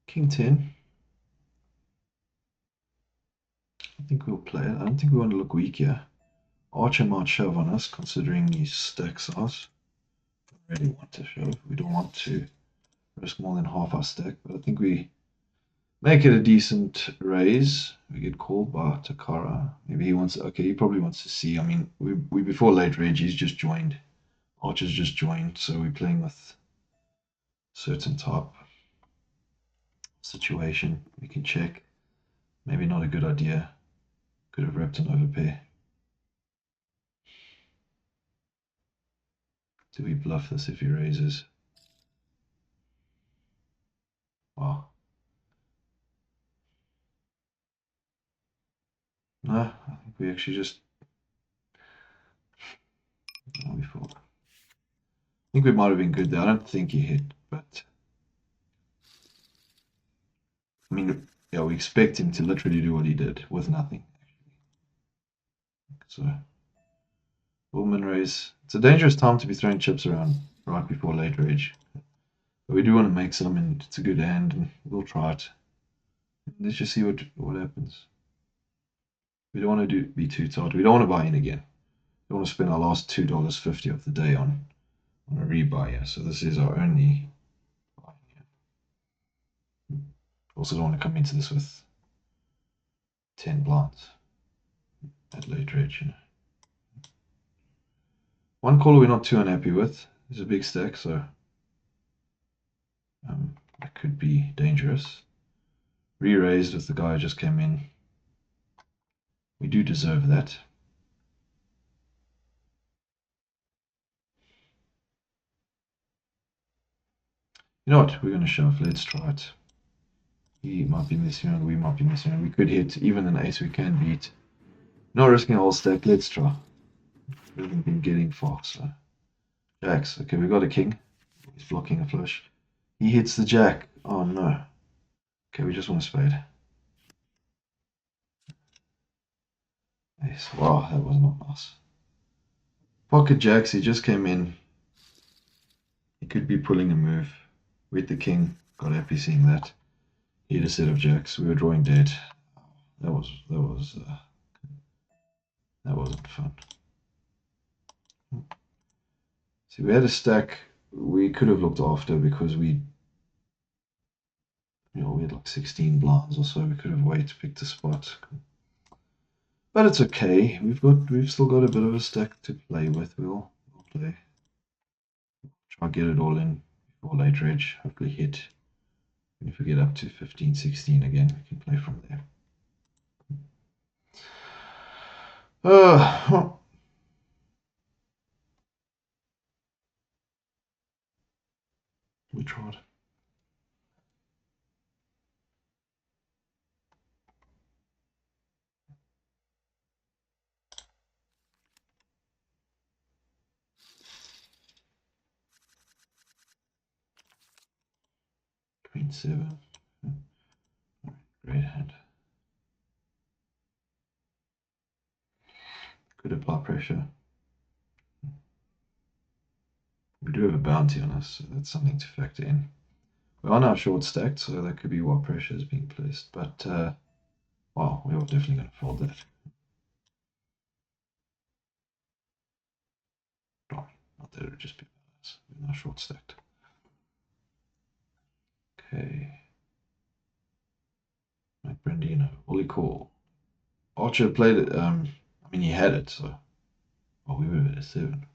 [SPEAKER 1] King 10. I think we'll play it. I don't think we want to look weak here. Archer might shove on us, considering his stack size. We really want to shove. We don't want to risk more than half our stack, but I think we make it a decent raise. We get called by Takara. Maybe he wants. Okay, he probably wants to see. I mean, we before late Reggie's just joined. Archer's just joined, so we're playing with certain type situation. We can check. Maybe not a good idea. Could have ripped an overpair. Do we bluff this if he raises? Wow. No, I think we actually just. Oh, we thought. I think we might have been good there. I don't think he hit, but I mean, yeah, we expect him to literally do what he did with nothing. So, Woman raise. It's a dangerous time to be throwing chips around right before late rage. But we do want to make some, and it's a good hand, and we'll try it. Let's just see what happens. We don't want to be too tight. We don't want to buy in again. We don't want to spend our last $2.50 of the day on a rebuy here. So this is our only buy here. Also don't want to come into this with 10 blinds at late rage. You know. One caller we're not too unhappy with. There's a big stack, so that could be dangerous. Re-raised with the guy who just came in. We do deserve that. You know what? We're going to shove. Let's try it. He might be missing around. We might be missing around. We could hit even an ace we can beat. Not risking a whole stack. Let's try. We haven't been getting far, so. Jacks. Okay, we got a king. He's blocking a flush. He hits the jack. Oh no. Okay, we just want a spade. Ace. Wow, that was not nice. Pocket jacks. He just came in. He could be pulling a move. With the king. Got happy seeing that. He had a set of jacks. We were drawing dead. That wasn't fun. See, we had a stack we could have looked after because we had like 16 blinds or so. We could have waited, picked a spot. But it's okay. We've still got a bit of a stack to play with. We'll play. Try get it all in before late reg. Hopefully hit. And if we get up to 15, 16 again, we can play from there. We tried. Queen 7. Great hand. Could apply pressure. We do have a bounty on us, so that's something to factor in. We are now short stacked, so that could be what pressure is being placed. But, well, we are definitely going to fold that. Oh, not that it would just be balance. We're now short stacked. Okay. Brandino. Holy cool. Archer played it. I mean, he had it, so. Well, we would have had a 7.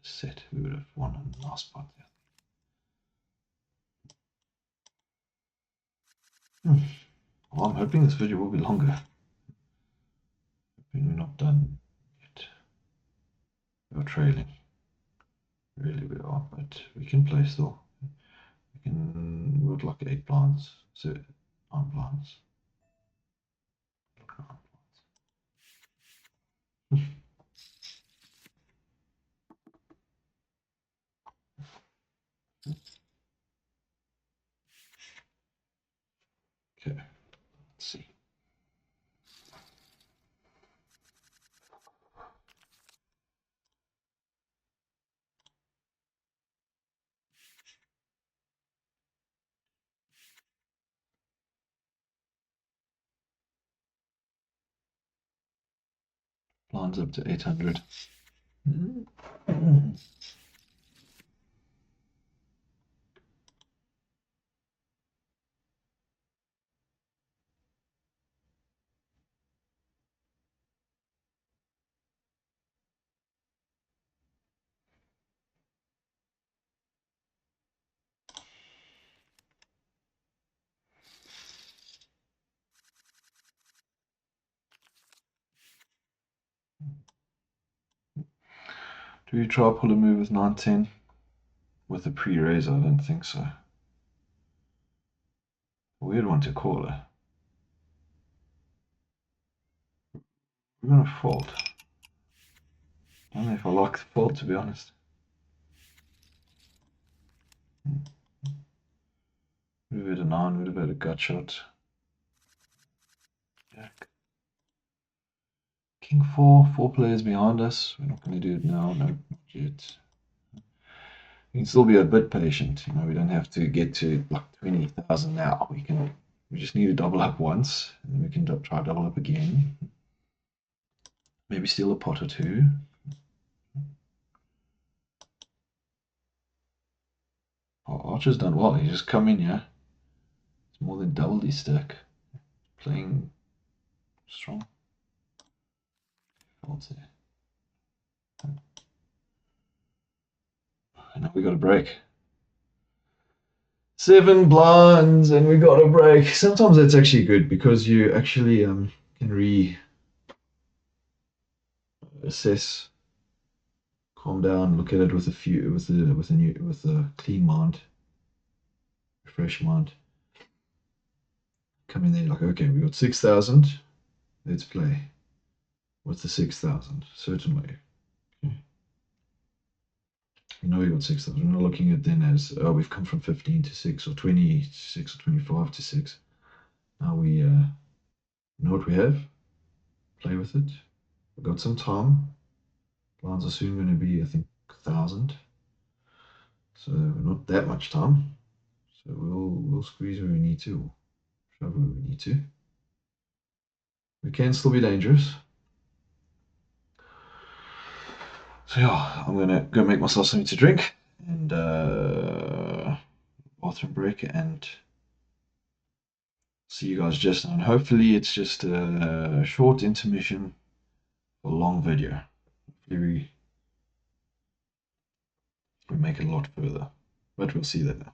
[SPEAKER 1] Set. We would have won on the last part there. Well, I'm hoping this video will be longer. Hoping we're not done yet. We're trailing. Really, we are, but we can play still. We can. We'd like 8 blinds. So, 9 blinds. Okay, let's see. Blinds up to 800. Do you try pull a move with 9-10 with a pre-raise? I don't think so. Weird one to call it. We're gonna fold. I don't know if I like the fold, to be honest. Would have had a 9, would have had a gut shot. Jack. King 4, 4 players behind us. We're not going to do it now, no, not yet. We can still be a bit patient. You know, we don't have to get to like 20,000 now. We just need to double up once, and then we can try double up again. Maybe steal a pot or two. Oh, Archer's done well. He's just come in here. It's more than doubled his stack. Playing strong. Folds there. And now we got a break. 7 blinds and we got a break. Sometimes that's actually good because you actually can reassess, calm down, look at it with a clean mind, fresh mind. Come in there like, okay, we got 6,000. Let's play. What's the 6,000? Certain way. Okay. We know we got 6,000. We're not looking at then as, oh, we've come from 15 to 6 or 26 or 25 to 6. Now we know what we have. Play with it. We've got some time. Blinds are soon going to be, I think, 1,000. So not that much time. So we'll squeeze where we need to, shove where we need to. We can still be dangerous. So yeah, I'm gonna go make myself something to drink and bathroom break and see you guys just now. And hopefully it's just a short intermission for a long video. Hopefully we make it a lot further, but we'll see that now.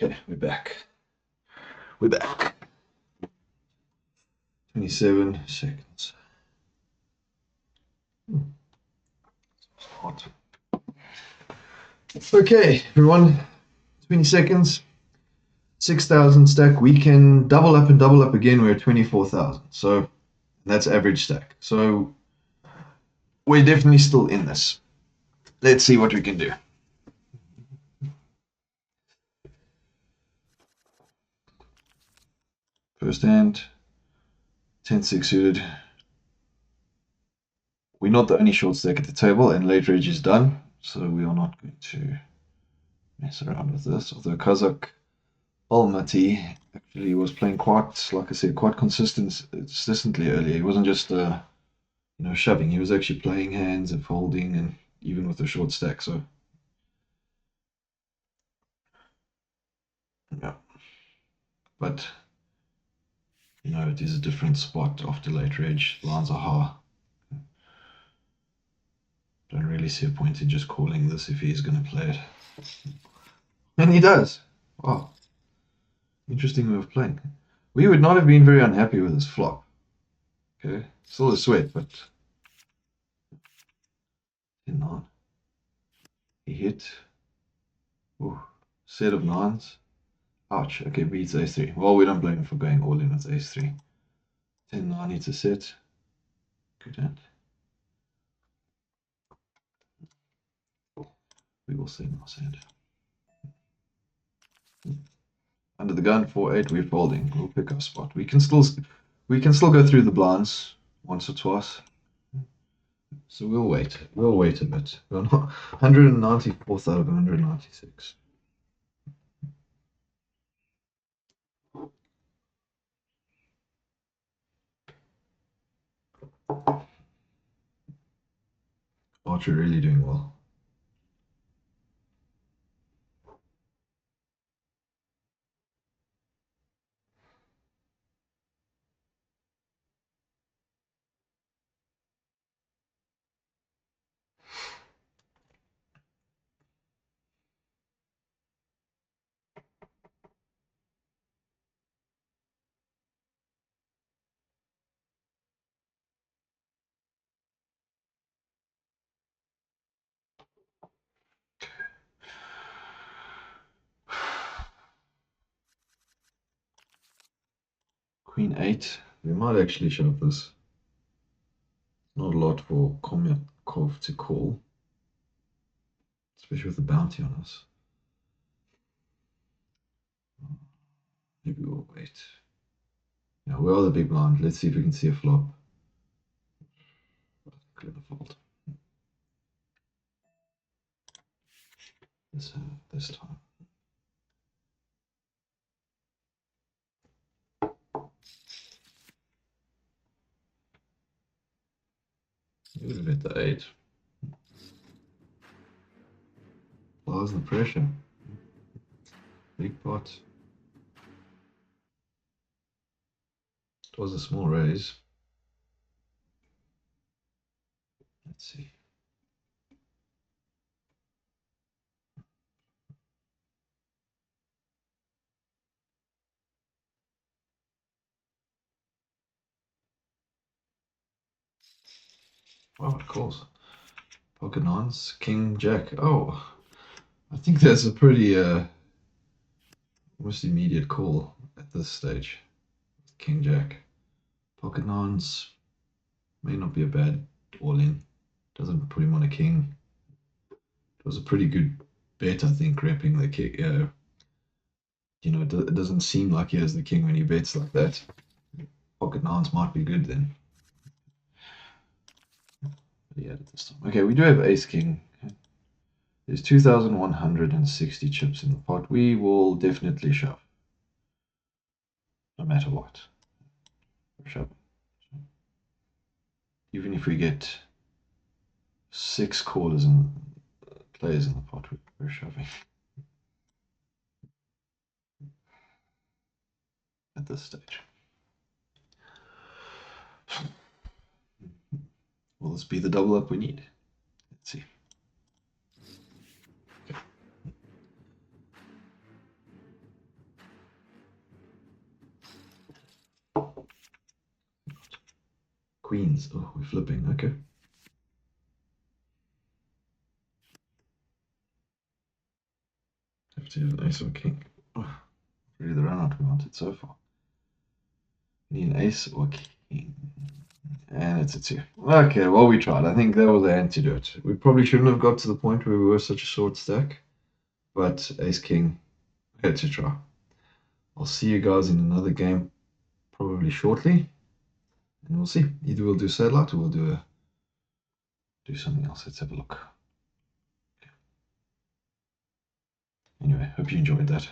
[SPEAKER 1] Okay, we're back. We're back. 27 seconds. Hot. Okay, everyone. 20 seconds. 6,000 stack. We can double up and double up again. We're at 24,000. So that's average stack. So we're definitely still in this. Let's see what we can do. First hand, 10-6 suited. We're not the only short stack at the table, and late reg is done, so we are not going to mess around with this. Although Kazakh Almaty actually was playing quite, like I said, quite consistently earlier. He wasn't just shoving. He was actually playing hands and folding, and even with the short stack. So yeah, but it is a different spot after late reg. The lines are high. Don't really see a point in just calling this if he's going to play it. And he does. Wow. Interesting way of playing. We would not have been very unhappy with this flop. Okay. Still a sweat, but 10-9. He hit. Ooh. Set of nines. Ouch. Okay, beats ace 3. Well, we don't blame him for going all in with ace 3. 10-9 needs a set. Good hand. We will see nice hand. Under the gun, 4-8, we're folding. We'll pick our spot. We can still go through the blinds once or twice. So we'll wait. We'll wait a bit. We're not 194th out of 196. Archer really doing well. Queen 8. We might actually shove this. Not a lot for Komyakov to call, especially with the bounty on us. Maybe we'll wait. Yeah, we are the big blind. Let's see if we can see a flop. Clear the fold. This time. You would have hit the 8. Applies the pressure. Big pot. It was a small raise. Let's see. Wow, it calls. Pocket nines, king, jack. Oh, I think that's a pretty almost immediate call at this stage. King, jack. Pocket nines may not be a bad all in. Doesn't put him on a king. It was a pretty good bet, I think, repping the king. You know, it doesn't seem like he has the king when he bets like that. Pocket nines might be good then. But he had it this time. Okay, we do have ace king. There's 2,160 chips in the pot. We will definitely shove. No matter what. We're shoving. Even if we get 6 quarters and players in the pot, we're shoving. At this stage. Will this be the double up we need? Let's see. Okay. Queens. Oh, we're flipping. Okay. Have to have an ace or king. Oh, really the run out we wanted so far. Need an ace or king. And it's a 2. Okay, well, we tried. I think that was the antidote. We probably shouldn't have got to the point where we were such a short stack. But ace king, had to try. I'll see you guys in another game probably shortly. And we'll see. Either we'll do satellite or we'll do something else. Let's have a look. Okay. Anyway, hope you enjoyed that.